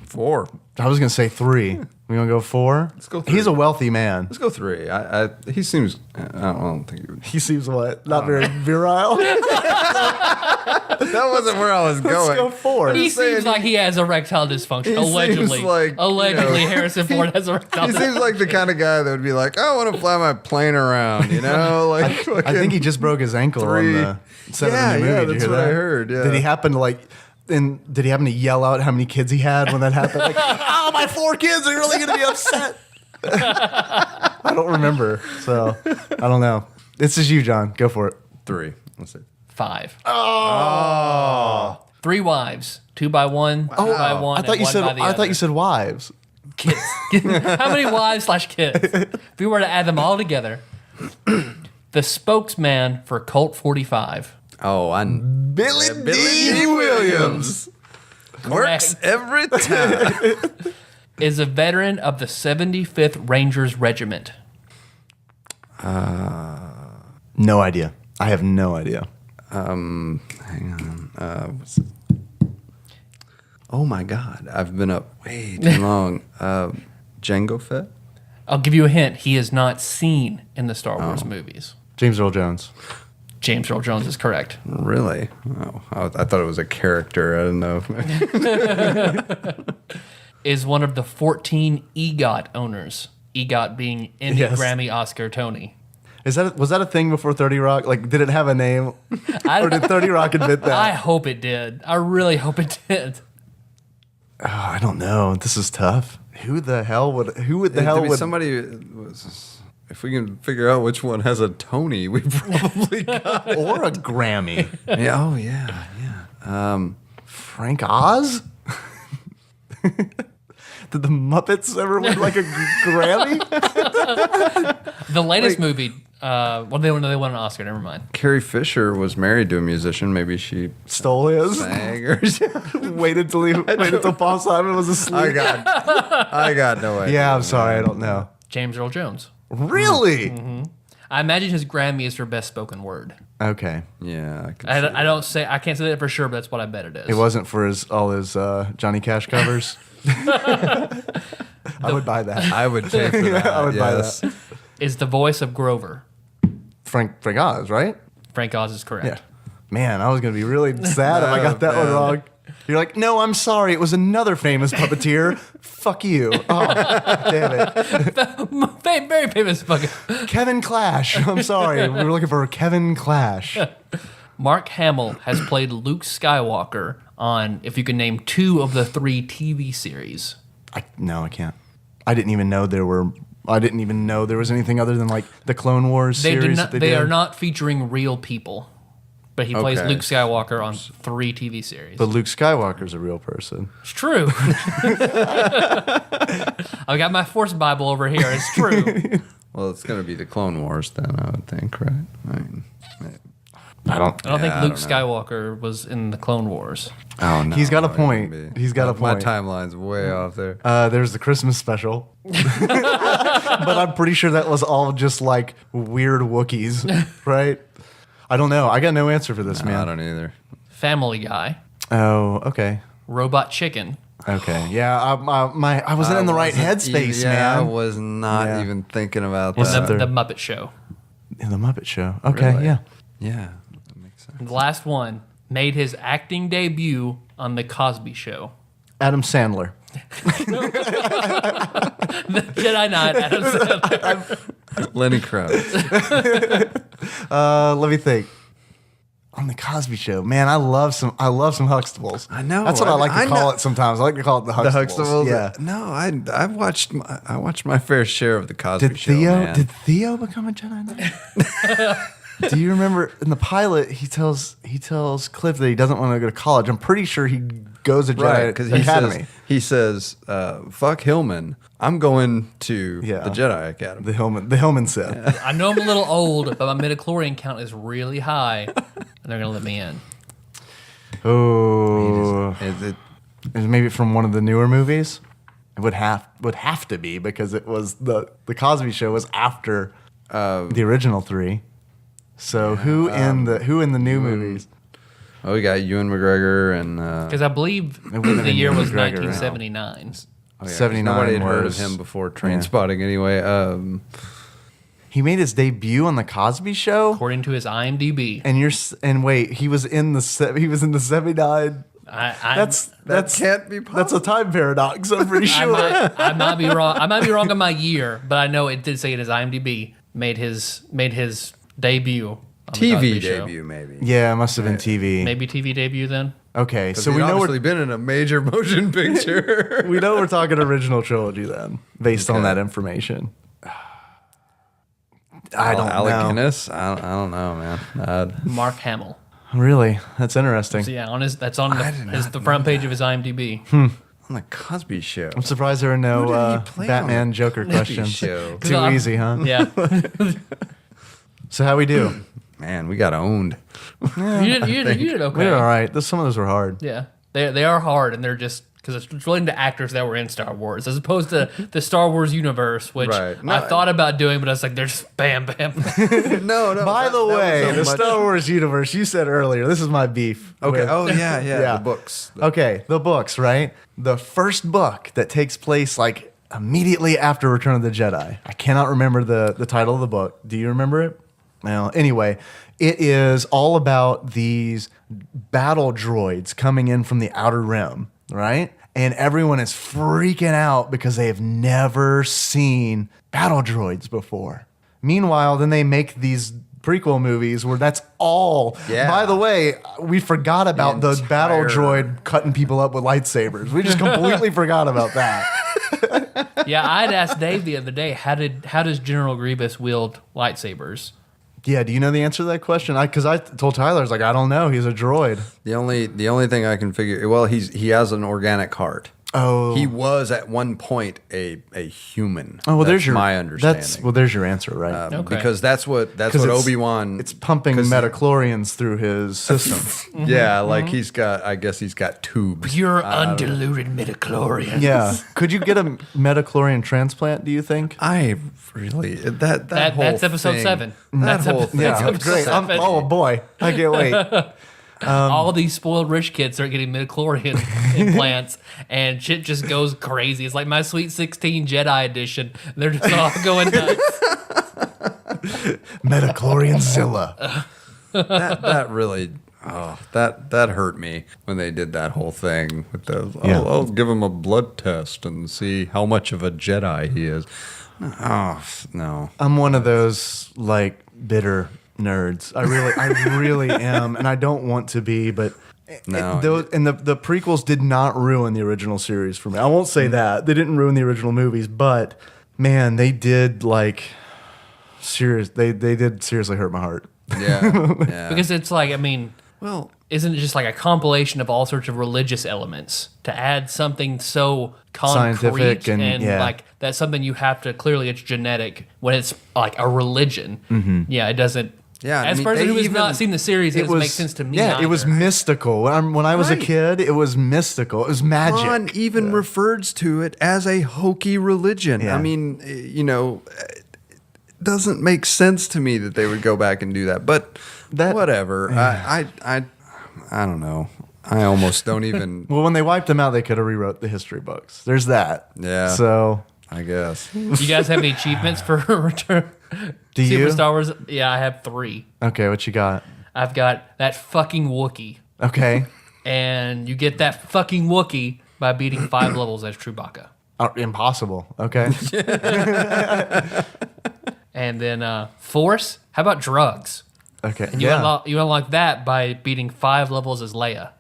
D: Four.
C: was gonna say 3. We gonna go 4?
D: Let's go 3.
C: He's a wealthy man.
D: Let's go 3. He seems. I don't think he would.
C: He seems what? Not very virile.
D: That wasn't where I was going.
C: Let's go 4.
B: He
D: saying
B: seems like he has erectile dysfunction.
D: He
B: Allegedly.
D: seems like,
B: Allegedly,
D: you know,
B: Harrison Ford has erectile
D: He
B: dysfunction.
D: seems like the kind of guy that would be like, I want to fly my plane around, you know? Like
C: I think he just broke his ankle on the set of the new movie.
D: Yeah,
C: Did you
D: that's
C: hear
D: what
C: that?
D: I heard. Yeah.
C: Did he happen to yell out how many kids he had when that happened? Like, oh, my 4 kids are really gonna be upset. I don't remember, so I don't know. This is you, John. Go for it.
D: 3. Let's see.
B: 5. Oh. 3 wives. 2 by 1, 2 by 1,
C: I thought you
B: and
C: said.
B: 1 by the
C: I
B: other.
C: thought you said wives.
B: Kids. How many wives / kids? If we were to add them all together, the spokesman for Colt 45.
D: Oh,
C: Billy
D: Billy Williams works
B: Correct.
D: every time.
B: Is a veteran of the 75th Rangers Regiment.
C: No idea. I have no idea.
D: Hang on. Oh my God, I've been up way too long. Jango Fett?
B: I'll give you a hint. He is not seen in the Star Wars movies.
C: James Earl Jones.
B: James Earl Jones is correct.
D: Really? Oh, I thought it was a character. I didn't know.
B: Is one of the 14 EGOT owners. EGOT being Indie,
C: Yes.
B: Grammy, Oscar, Tony.
C: Was that a thing before 30 Rock? Like, did it have a name? Or did 30 Rock invent that?
B: I hope it did. I really hope it did.
C: Oh, I don't know. This is tough. Who would
D: Somebody was, if we can figure out which one has a Tony, we probably got it.
C: or a Grammy?
D: Yeah, oh yeah.
C: Frank Oz? Did the Muppets ever win like a Grammy?
B: The latest movie, they won an Oscar. Never mind.
D: Carrie Fisher was married to a musician. Maybe she
C: Stole his.
D: sang or something.
C: Waited till Paul Simon was asleep.
D: I got no idea.
C: Yeah, I'm sorry. I don't know.
B: James Earl Jones.
C: Really?
B: I imagine his Grammy is for Best Spoken Word.
C: Okay.
D: Yeah,
B: I can't say that for sure, but that's what I bet it is.
C: It wasn't for all his Johnny Cash covers. I would buy that.
D: I would pay for that.
C: I would buy that.
B: Is the voice of Grover.
C: Frank Oz, right?
B: Frank Oz is correct.
C: Yeah. Man, I was going to be really sad if I got that one wrong. You're like, no, I'm sorry. It was another famous puppeteer. Fuck you. Oh, damn it.
B: Very famous fucking.
C: Kevin Clash. I'm sorry. We were looking for Kevin Clash.
B: Mark Hamill has played Luke Skywalker on, if you can name 2 of the 3 TV series.
C: No, I can't. I didn't even know there was anything other than like the Clone Wars series.
B: They are not featuring real people, but he plays
D: Okay.
B: Luke Skywalker on 3 TV series.
C: But Luke Skywalker's a real person.
B: It's true. I got my Force Bible over here. It's true.
D: Well, it's going to be the Clone Wars then, I would think, right? I mean,
C: I don't.
B: I don't think
D: I
B: Luke
D: don't know.
B: Skywalker was in the Clone Wars.
D: oh no,
C: He's got a
D: it
C: point.
D: wouldn't be.
C: He's got a
D: My
C: point.
D: timeline's way off there.
C: There's the Christmas special. But I'm pretty sure that was all just like weird Wookiees, right? I don't know. I got no answer for this,
D: No, I
C: man.
D: don't either.
B: Family Guy.
C: Oh, okay.
B: Robot Chicken.
C: Okay. Yeah, I wasn't in the right headspace,
D: I
C: man.
D: was not
C: Yeah.
D: even thinking about
B: And
D: that.
B: the Muppet Show.
C: In the Muppet Show. Okay,
D: Really?
C: yeah.
D: Yeah, that makes sense.
B: The last one made his acting debut on The Cosby Show.
C: Adam Sandler.
B: The Jedi Knight, Adam Sandler.
D: Lenny Kravitz.
C: Let me think. On the Cosby Show, man, I love some Huxtables.
D: I know.
C: That's what I like to
D: I
C: call
D: know.
C: it sometimes. I like to call it the Huxtables.
D: The Huxtables.
C: Yeah.
D: No, I watched my fair share of the Cosby
C: Did
D: Show. Man.
C: Theo become a Jedi Knight? Do you remember in the pilot he tells Cliff that he doesn't want to go to college? I'm pretty sure he goes to Jedi
D: Right, because
C: Academy.
D: he says, "Fuck Hillman, I'm going to
C: Yeah.
D: the Jedi Academy."
C: the Hillman Sith.
B: I know I'm a little old, but my midichlorian count is really high, and they're going to let me in.
C: Oh,
D: Is it?
C: is maybe from one of the newer movies. It would have to be because it was the Cosby Show was after the original 3. So who in the new movies?
D: Oh, we got Ewan McGregor and
B: Because I believe
C: wouldn't have
B: the
C: been
B: year
C: Ewan
B: was
C: McGregor,
B: 1979.
C: 79
D: Nobody had heard of
C: was-
D: him before Trainspotting anyway.
C: He made his debut on the Cosby Show.
B: According to his IMDb.
C: And wait, he was in the 79. That
D: can't be possible.
C: That's a time paradox. I'm pretty sure.
B: I might be wrong. I might be wrong on my year, but I know it did say in his IMDb made his debut. On the
D: TV
B: Cosby Show.
D: debut, maybe.
C: Yeah, it must have been TV.
B: Maybe TV debut then.
C: Okay, so
D: So
C: we know
D: obviously been in a major motion picture.
C: we're talking original trilogy then, based on
D: Okay.
C: that information. I don't
D: Alec
C: know.
D: Guinness. I don't know, man.
B: Mark Hamill.
C: Really, that's interesting.
B: So yeah, that's on the front page of his IMDb.
D: On the Cosby Show.
C: I'm surprised there are
D: Who
C: no
D: did he play on
C: Batman
D: the
C: Joker
D: Cosby
C: questions.
D: Show?
C: Too easy, huh?
B: Yeah,
C: So how we do?
D: Man, we got owned.
B: you did okay.
C: We did all right. Some of those were hard.
B: Yeah, they are hard and they're just because it's relating to actors that were in Star Wars, as opposed to the Star Wars universe, which
D: Right. No,
B: I thought about doing, but I was like, they're just bam, bam.
D: No.
C: By the way,
D: was
C: the
D: so much-
C: Star Wars universe, you said earlier, this is my beef.
D: Okay.
C: with-
D: Oh yeah.
C: Yeah.
D: The books.
C: Okay, the books, right? The first book that takes place like immediately after Return of the Jedi. I cannot remember the title of the book. Do you remember it? Well, anyway, it is all about these battle droids coming in from the Outer Rim, right? And everyone is freaking out because they have never seen battle droids before. Meanwhile, then they make these prequel movies where that's all.
D: Yeah.
C: By the way, we forgot about the battle
D: entire-
C: droid cutting people up with lightsabers. We just completely forgot about that.
B: Yeah, I'd asked Dave the other day, how does General Grievous wield lightsabers?
C: Yeah, do you know the answer to that question? Because I told Tyler, I was like, I don't know. He's a droid.
D: The only thing I can figure. Well, he has an organic heart.
C: Oh.
D: He was at one point a human.
C: Oh, well,
D: That's
C: there's your
D: my understanding.
C: there's your answer, right?
B: Okay.
D: Because that's what
C: it's-
D: Obi-Wan.
C: It's pumping
D: 'cause-
C: metachlorians through his system.
D: Yeah, like I guess he's got tubes.
B: Pure undiluted midichlorians.
C: Yeah. Could you get a metachlorian transplant, do you think?
D: I really that whole
B: That's episode
D: thing-
B: 7.
D: That
B: That's
D: whole
B: ep-
D: thing.
B: that's
C: Yeah,
B: episode
C: great.
B: 7.
C: Oh, boy. I can't wait.
B: All these spoiled rich kids start getting midichlorian implants, and shit just goes crazy. It's like my Sweet 16 Jedi edition. They're just all going nuts.
C: Metachlorian Zilla.
D: that really that hurt me when they did that whole thing with the
C: Yeah.
D: I'll give him a blood test and see how much of a Jedi he is. Oh no.
C: I'm one of those, like, bitter nerds. I really am. And I don't want to be, but...
D: No.
C: The prequels did not ruin the original series for me. I won't say that. They didn't ruin the original movies, but, man, they did, like... They did seriously hurt my heart.
D: Yeah.
B: Because it's like, I mean,
D: Well,
B: isn't it just like a compilation of all sorts of religious elements to add something so concrete
C: Scientific and yeah.
B: like that's something you have to clearly it's genetic when it's like a religion.
C: Mm-hmm.
B: Yeah, it doesn't.
D: Yeah, I
B: as a
D: mean,
B: person
D: they
B: who has
D: even-
B: not seen the series, it doesn't make sense to me.
C: Yeah, it was
B: either.
C: mystical. When I was a
D: Right.
C: kid, it was mystical. It was magic.
D: Ron even refers to it as a hokey religion.
C: Yeah.
D: I mean, it doesn't make sense to me that they would go back and do that. But whatever. I don't know. I almost don't even.
C: Well, when they wiped them out, they could have rewrote the history books. There's that.
D: Yeah.
C: So,
D: I guess.
B: You guys have any achievements for Return?
C: Do
B: Super
C: you?
B: Star Wars? Yeah, I have 3.
C: okay, what you got?
B: I've got that fucking Wookiee,
C: Okay.
B: and you get that fucking Wookiee by beating 5 levels as Chewbacca.
C: Impossible. Okay.
B: And then Force. How about drugs?
C: Okay.
B: And you
C: Yeah.
B: unlock that by beating 5 levels as Leia.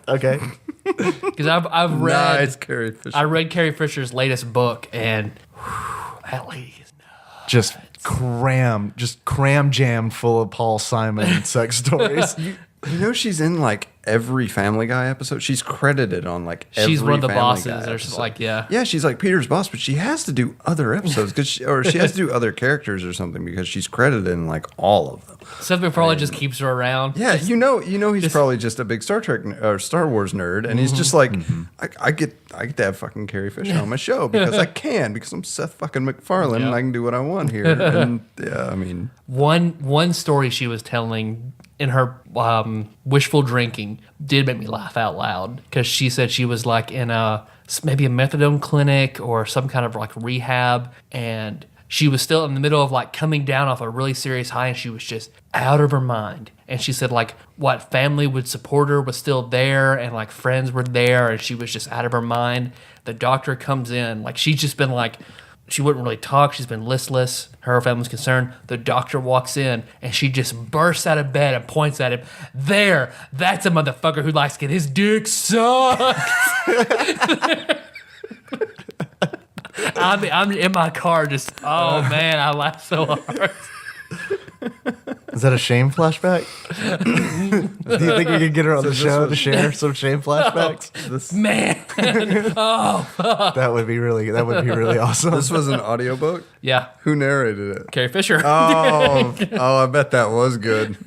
C: Okay.
B: Because I've read
D: Nice, Carrie Fisher.
B: I read Carrie Fisher's latest book, and that lady is
C: Just cram jammed full of Paul Simon sex stories.
D: You know she's in like every Family Guy episode. She's credited on like every
B: she's one of the
D: Family
B: bosses.
D: Guy
B: There's
D: episode.
B: like yeah.
D: Yeah, she's like Peter's boss, but she has to do other episodes or she has to do other characters or something because she's credited in like all of them.
B: Something probably just keeps her around.
D: Yeah, you know, he's probably just a big Star Trek or Star Wars nerd, and he's just like, I get to have fucking Carrie Fisher on my show because I can because I'm Seth fucking MacFarlane and
B: Yep.
D: I can do what I want here. And yeah, I mean,
B: One story she was telling in her wishful drinking did make me laugh out loud because she said she was like in maybe a methadone clinic or some kind of like rehab, and she was still in the middle of like coming down off a really serious high, and she was just out of her mind. And she said like what family would support her was still there, and like friends were there, and she was just out of her mind. The doctor comes in, like she's just been like, she wouldn't really talk. She's been listless. Her family's concerned. The doctor walks in, and she just bursts out of bed and points at him. There, that's a motherfucker who likes to get his dick sucked. I'm in my car just, oh man, I laughed so hard.
C: Is that a shame flashback? Do you think we could get her on the show to share some shame flashbacks?
B: Man.
C: That would be really awesome.
D: this was an audiobook.
B: Yeah,
D: Who narrated it?
B: Carrie Fisher.
D: Oh, I bet that was good.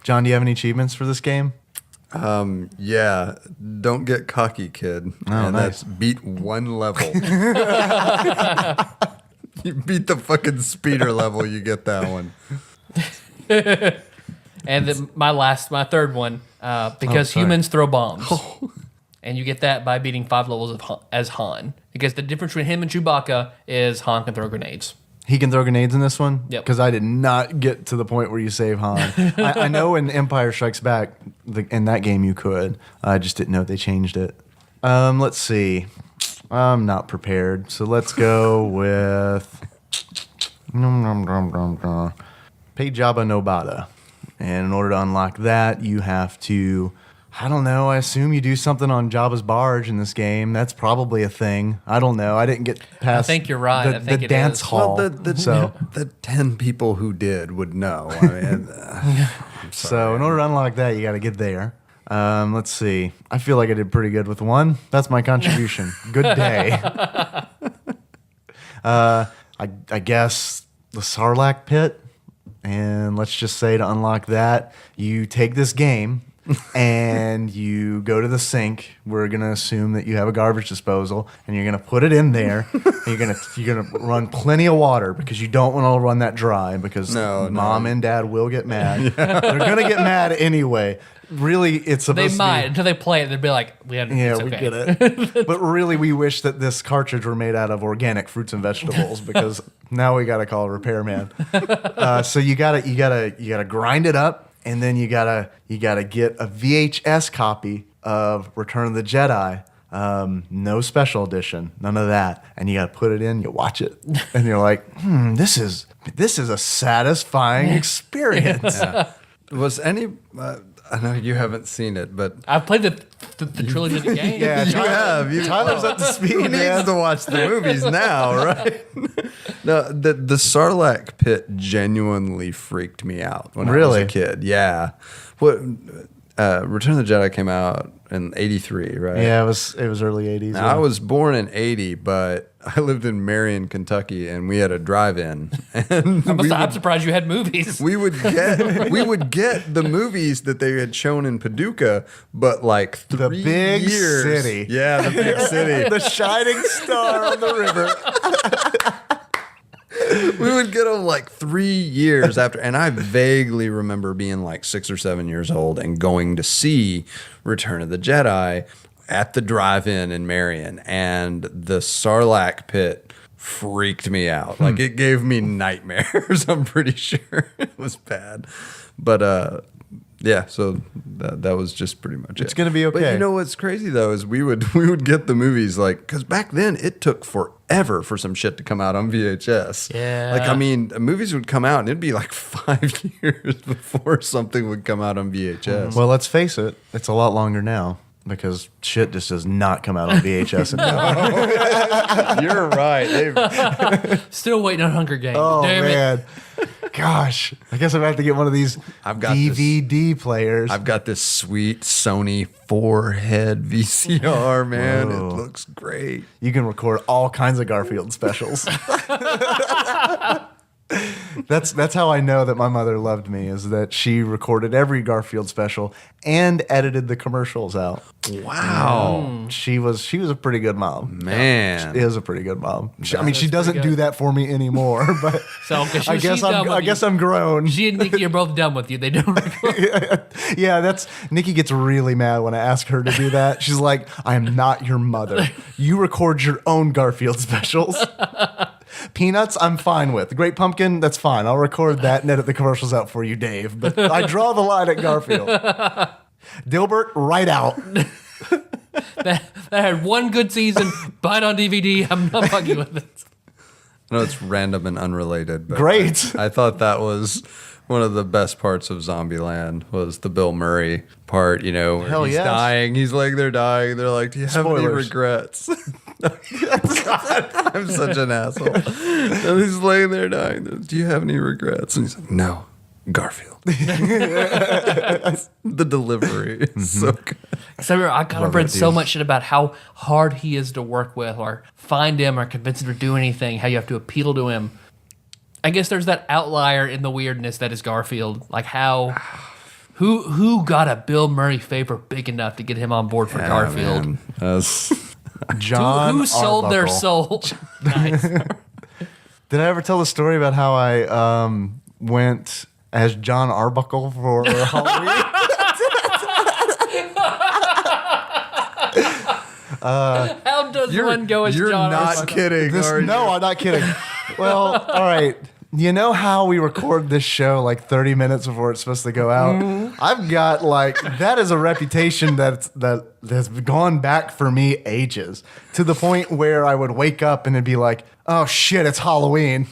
C: John, do you have any achievements for this game?
D: Yeah, don't get cocky, kid. And
C: nice.
D: that's beat one level. You beat the fucking speeder level, you get that one.
B: And then my third one, because
C: sorry.
B: humans throw bombs. And you get that by beating 5 levels as Han. Because the difference between him and Chewbacca is Han can throw grenades.
C: He can throw grenades in this one?
B: Yep.
C: Because I did not get to the point where you save Han. I know in Empire Strikes Back, in that game you could. I just didn't know they changed it. Let's see. I'm not prepared. So let's go with... Pay Jabba no Bada. And in order to unlock that, you have to... I don't know. I assume you do something on Jabba's barge in this game. That's probably a thing. I don't know. I didn't get past.
B: I think you're right.
C: The,
B: I think
C: the
B: it
C: dance
B: is.
C: hall.
D: Well,
C: so,
D: the 10 people who did would know. I mean,
C: so in order to unlock that, you got to get there. Let's see. I feel like I did pretty good with one. That's my contribution. Good day. I guess the Sarlacc pit, and let's just say to unlock that, you take this game. And you go to the sink. We're gonna assume that you have a garbage disposal, and you're gonna put it in there. And you're gonna run plenty of water because you don't want to run that dry because mom and dad will get mad. They're gonna get mad anyway. Really, it's supposed
B: They
C: to
B: might
C: be,
B: until they play it. They'll be like,
C: we
B: okay.
C: get it. But really, we wish that this cartridge were made out of organic fruits and vegetables because now we gotta call a repairman. So you gotta grind it up. And then you gotta get a VHS copy of Return of the Jedi, no special edition, none of that. And you gotta put it in, you watch it, and you're like, this is a satisfying experience.
D: yeah. Was any? I know you haven't seen it, but
B: I've played the trilogy of the game.
C: Yeah,
D: you have.
C: Tyler's up to speed.
D: Who needs to watch the movies now, right? No, the Sarlacc pit genuinely freaked me out when I was a kid. Yeah. What? Return of the Jedi came out in '83, right?
C: Yeah, it was early '80s.
D: Now, I was born in '80, but I lived in Marion, Kentucky, and we had a drive-in. And
B: I'm surprised you had movies.
D: we would get the movies that they had shown in Paducah, but like 3
C: The big
D: years.
C: city.
D: Yeah, the big city.
C: the shining star on the river.
D: We would get them like 3 years after, and I vaguely remember being like 6 or 7 years old and going to see Return of the Jedi at the drive-in in Marion, and the Sarlacc pit freaked me out. Like, it gave me nightmares. I'm pretty sure it was bad, but yeah. So that was just pretty much it.
C: It's gonna be okay.
D: But you know what's crazy though is we would get the movies like, because back then it took forever for some shit to come out on VHS.
B: Yeah.
D: Like, I mean, movies would come out and it'd be like 5 years before something would come out on VHS.
C: Well, let's face it, it's a lot longer now because shit just does not come out on VHS anymore.
D: You're right. They've
B: Still waiting on Hunger Games.
C: Oh
B: Damn it.
C: man, gosh! I guess I'm gonna have to get one of these
D: I've got
C: DVD players.
D: I've got this sweet Sony 4-head VCR, man.
C: Whoa.
D: It looks great.
C: You can record all kinds of Garfield specials. That's how I know that my mother loved me, is that she recorded every Garfield special and edited the commercials out.
D: Wow.
C: She was a pretty good mom.
D: Man.
C: She is a pretty good mom. She doesn't do that for me anymore, but
B: So, 'cause
C: I guess
B: she's done with
C: I guess
B: you.
C: I'm grown.
B: She and Nikki are both done with you. They don't record.
C: Yeah, Nikki gets really mad when I ask her to do that. She's like, I am not your mother. You record your own Garfield specials. Peanuts, I'm fine with. The Great Pumpkin, that's fine. I'll record that and edit the commercials out for you, Dave. But I draw the line at Garfield. Dilbert, right out.
B: that had one good season. Buy it on DVD. I'm not fucking with it.
D: I know it's random and unrelated, but
C: Great.
D: I thought that was one of the best parts of Zombieland was the Bill Murray part, you know, where
C: Hell
D: he's
C: yes.
D: dying. He's like, they're dying. They're like, do you have any
C: Spoilers.
D: regrets? God, I'm such an asshole. And he's laying there dying. Do you have any regrets? And he's like, no, Garfield. The delivery is so good.
B: So I kind of
C: Love
B: read
C: that
B: so
C: dude.
B: much shit about how hard he is to work with or find him or convince him to do anything, how you have to appeal to him. I guess there's that outlier in the weirdness that is Garfield. Like how Who got a Bill Murray favor big enough to get him on board for Garfield?
D: Man. That's-
C: John
B: Who sold their
C: Arbuckle.
B: soul? Nice.
C: Did I ever tell the story about how I went as John Arbuckle for Halloween?
B: How does one go as
D: you're
B: John
D: not
B: Arbuckle?
D: kidding. are you?
C: No, I'm not kidding. Well, all right. You know how we record this show like 30 minutes before it's supposed to go out? I've got like, that is a reputation that has gone back for me ages, to the point where I would wake up and it'd be like, oh shit, it's Halloween.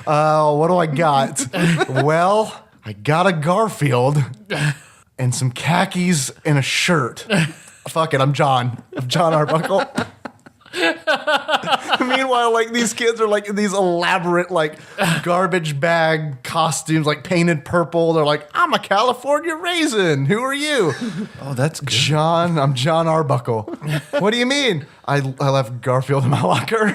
C: What do I got? Well, I got a Garfield and some khakis and a shirt. Fuck it, I'm John Arbuckle. Meanwhile, like, these kids are like in these elaborate like garbage bag costumes, like painted purple. They're like, I'm a California raisin. Who are you?
D: Oh, that's good.
C: I'm John Arbuckle. What do you mean? I left Garfield in my locker.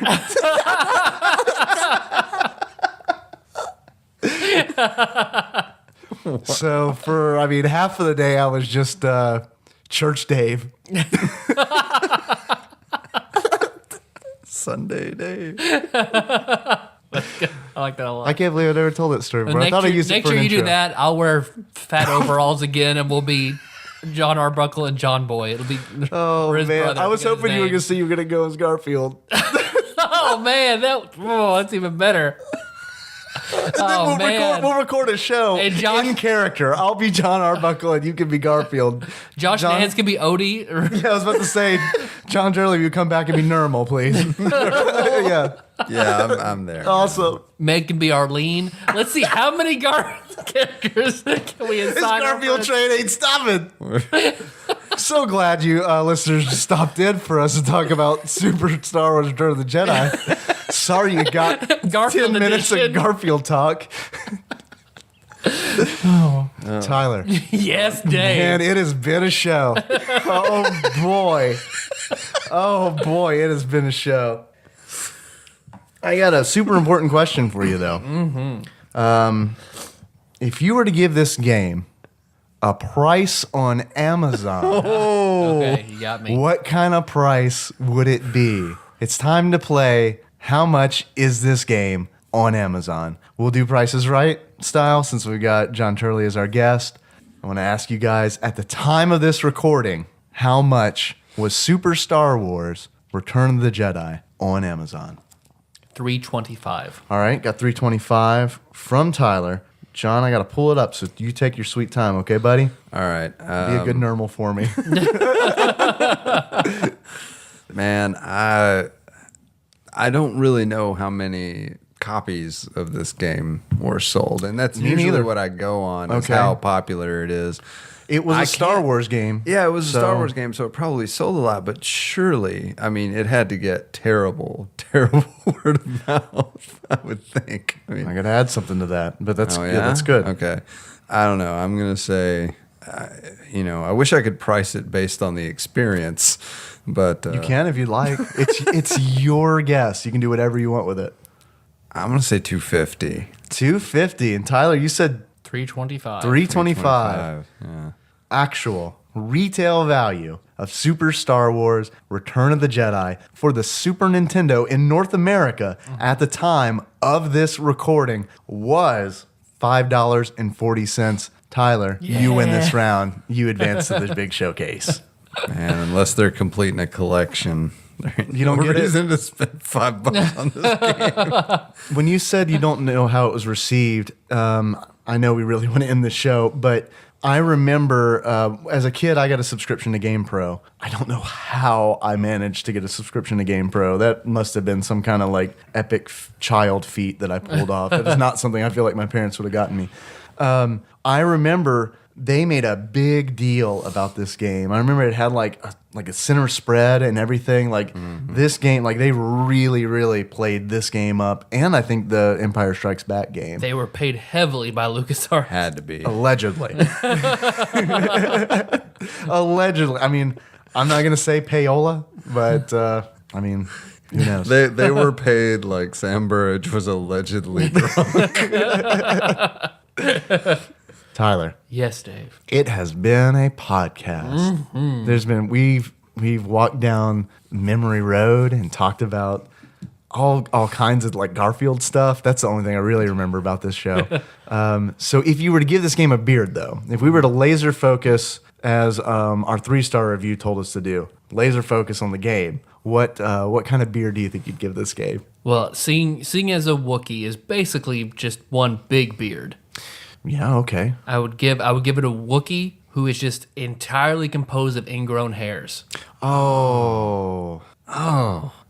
C: So for half of the day I was just Church Dave.
D: Sunday day.
B: I like that a lot.
C: I can't believe I never told that story before. I
B: next
C: thought I
B: year,
C: used it
B: next
C: for
B: year
C: an
B: you do
C: intro.
B: that, I'll wear fat overalls again, and we'll be John Arbuckle and John Boy. It'll be
C: Oh
B: his
C: man,
B: brother.
C: I was
B: Forget his
C: hoping you were
B: name.
C: gonna say you were gonna go as Garfield.
B: Oh man, that's even better. Oh man,
C: We'll record a show
B: Hey, Josh-
C: in character. I'll be John Arbuckle and you can be Garfield.
B: Josh
C: John-
B: Nance can be Odie.
C: Yeah, I was about to say, Jon Turley, will you come back and be normal, please? Yeah,
D: Yeah, I'm there.
C: awesome.
B: Meg can be Arlene. Let's see how many characters can we
C: This
B: assign. our
C: Garfield
B: friends?
C: train ain't stopping. So glad you listeners stopped in for us to talk about Super Star Wars Return of the Jedi. Sorry you got
B: Garfield
C: 10 minutes
B: edition.
C: of Garfield talk. Tyler.
B: Yes, Dave.
C: Man, it has been a show. Oh boy. Oh boy, it has been a show. I got a super important question for you though. If you were to give this game a price on Amazon,
B: Okay, you got me.
C: what kind of price would it be? It's time to play How Much Is This Game on Amazon. We'll do Prices Right style since we got Jon Turley as our guest. I want to ask you guys, at the time of this recording, how much was Super Star Wars Return of the Jedi on Amazon?
B: $325.
C: All right, got $325 from Tyler. John, I got to pull it up, so you take your sweet time, okay, buddy?
D: All right.
C: Be a good normal for me.
D: Man, I don't really know how many copies of this game were sold, and that's
C: Me
D: usually
C: neither.
D: what I go on is
C: Okay.
D: how popular it is.
C: It was
D: I
C: a Star
D: can't-
C: Wars game.
D: Yeah, it was a Star
C: So-
D: Wars game, so it probably sold a lot, but surely, I mean, it had to get terrible word of mouth, I would think. I mean,
C: I got to add something to that, but that's
D: oh,
C: yeah, that's good.
D: Okay. I don't know. I'm going to say, I wish I could price it based on the experience, but
C: You can if you'd like. It's your guess. You can do whatever you want with it.
D: I'm going to say 250.
C: $250, and Tyler, you said
B: $325.
C: $325.
D: Yeah.
C: Actual retail value of Super Star Wars Return of the Jedi for the Super Nintendo in North America at the time of this recording was $5.40. Tyler, you win this round. You advance to the big showcase.
D: Man, unless they're completing a collection, there ain't
C: You don't
D: no
C: get it?
D: reason to spend $5 on this.
C: When you said you don't know how it was received, I know we really want to end the show, but I remember as a kid, I got a subscription to GamePro. I don't know how I managed to get a subscription to GamePro. That must have been some kind of like epic child feat that I pulled off. That is not something I feel like my parents would have gotten me. I remember they made a big deal about this game. I remember it had like a center spread and everything. Like this game, like they really, really played this game up. And I think the Empire Strikes Back game.
B: They were paid heavily by LucasArts.
D: Had to be.
C: Allegedly. Allegedly. I mean, I'm not going to say payola, but I mean, who knows?
D: They were paid like Sam Burridge was allegedly drunk.
C: Tyler,
B: Yes, Dave.
C: it has been a podcast. We've walked down memory road and talked about all kinds of like Garfield stuff. That's the only thing I really remember about this show. So if you were to give this game a beard, though, if we were to laser focus as our 3-star review told us to do, laser focus on the game, what kind of beard do you think you'd give this game?
B: Well, seeing as a Wookiee is basically just one big beard.
C: Yeah, okay.
B: I would give it a Wookiee who is just entirely composed of ingrown hairs.
C: Oh,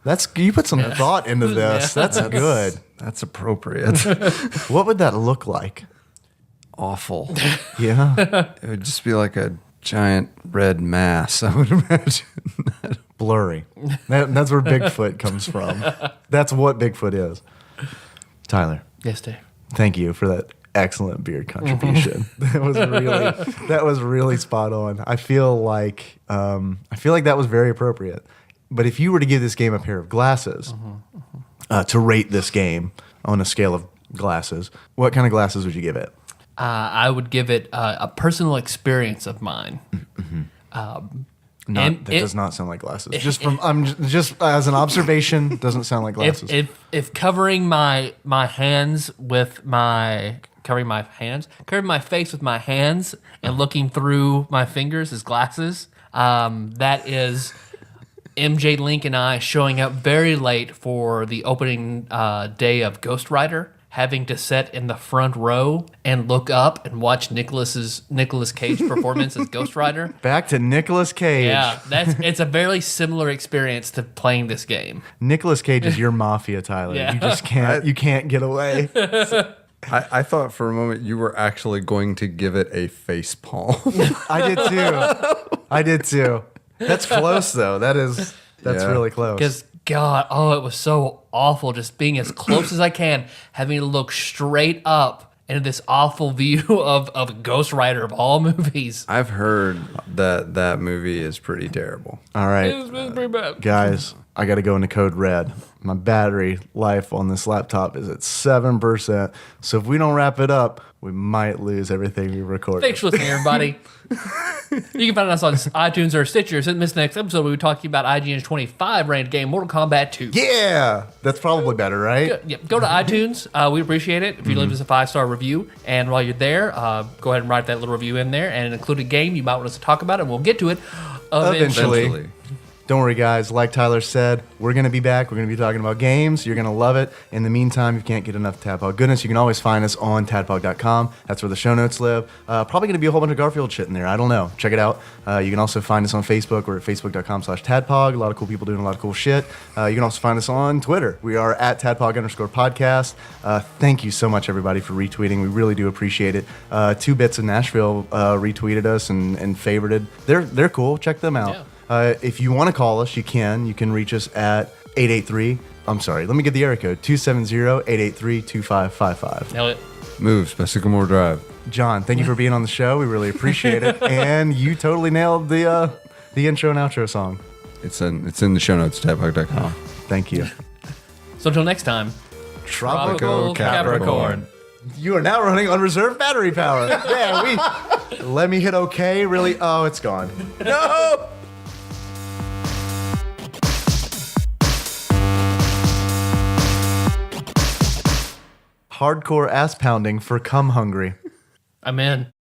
C: that's you put some thought into this. That's good.
D: That's appropriate.
C: What would that look like?
D: Awful.
C: Yeah,
D: It would just be like a giant red mass, I would imagine.
C: blurry. That's where Bigfoot comes from. That's what Bigfoot is. Tyler,
B: Yes, Dave.
C: thank you for that excellent beard contribution. That was really spot on. I feel like that was very appropriate. But if you were to give this game a pair of glasses to rate this game on a scale of glasses, what kind of glasses would you give it?
B: I would give it a personal experience of mine.
C: That does not sound like glasses. Just as an observation, doesn't sound like glasses.
B: If covering my hands with covering my face with my hands and looking through my fingers is glasses, that is MJ Link and I showing up very late for the opening day of Ghost Rider, having to sit in the front row and look up and watch Nicolas Cage performance as Ghost Rider.
C: Back to Nicolas Cage.
B: Yeah, it's a very similar experience to playing this game.
C: Nicolas Cage is your mafia, Tyler.
B: Yeah.
C: You just can't get away.
D: I thought for a moment you were actually going to give it a face palm.
C: I did too. That's close though. That's really close.
B: Because God, it was so awful just being as close as I can, having to look straight up into this awful view of Ghost Rider of all movies.
D: I've heard that movie is pretty terrible.
C: All right,
B: It was pretty bad.
C: guys, I got to go into code red. My battery life on this laptop is at 7%. So if we don't wrap it up, we might lose everything we recorded.
B: Thanks for listening, everybody. You can find us on iTunes or Stitcher. So miss the next episode, we'll be talking about IGN's 25 ranked game, Mortal Kombat 2.
C: Yeah, that's probably better, right?
B: Go to iTunes. We appreciate it if you leave us a 5-star review. And while you're there, go ahead and write that little review in there and include a game you might want us to talk about, and we'll get to it
C: Eventually. Don't worry, guys. Like Tyler said, we're going to be back. We're going to be talking about games. You're going to love it. In the meantime, if you can't get enough Tadpog goodness, you can always find us on tadpog.com. That's where the show notes live. Probably going to be a whole bunch of Garfield shit in there. I don't know. Check it out. You can also find us on Facebook. We're at facebook.com/Tadpog. A lot of cool people doing a lot of cool shit. You can also find us on Twitter. We are at Tadpog_podcast. Thank you so much, everybody, for retweeting. We really do appreciate it. 2 Bits in Nashville retweeted us and favorited. They're cool. Check them out.
B: Yeah.
C: If you want to call us, you can. You can reach us at 883. I'm sorry. Let me get the area code. 270-883-2555.
B: Nailed it.
D: Moves by Sycamore Drive.
C: John, thank you for being on the show. We really appreciate it. And you totally nailed the intro and outro song.
D: It's in the show notes, tadpog.com.
C: Thank you.
B: So until next time,
D: Tropical Capricorn.
C: You are now running on reserve battery power. Yeah, let me hit OK. Really? Oh, it's gone. No! Hardcore ass pounding for cum hungry.
B: I'm in.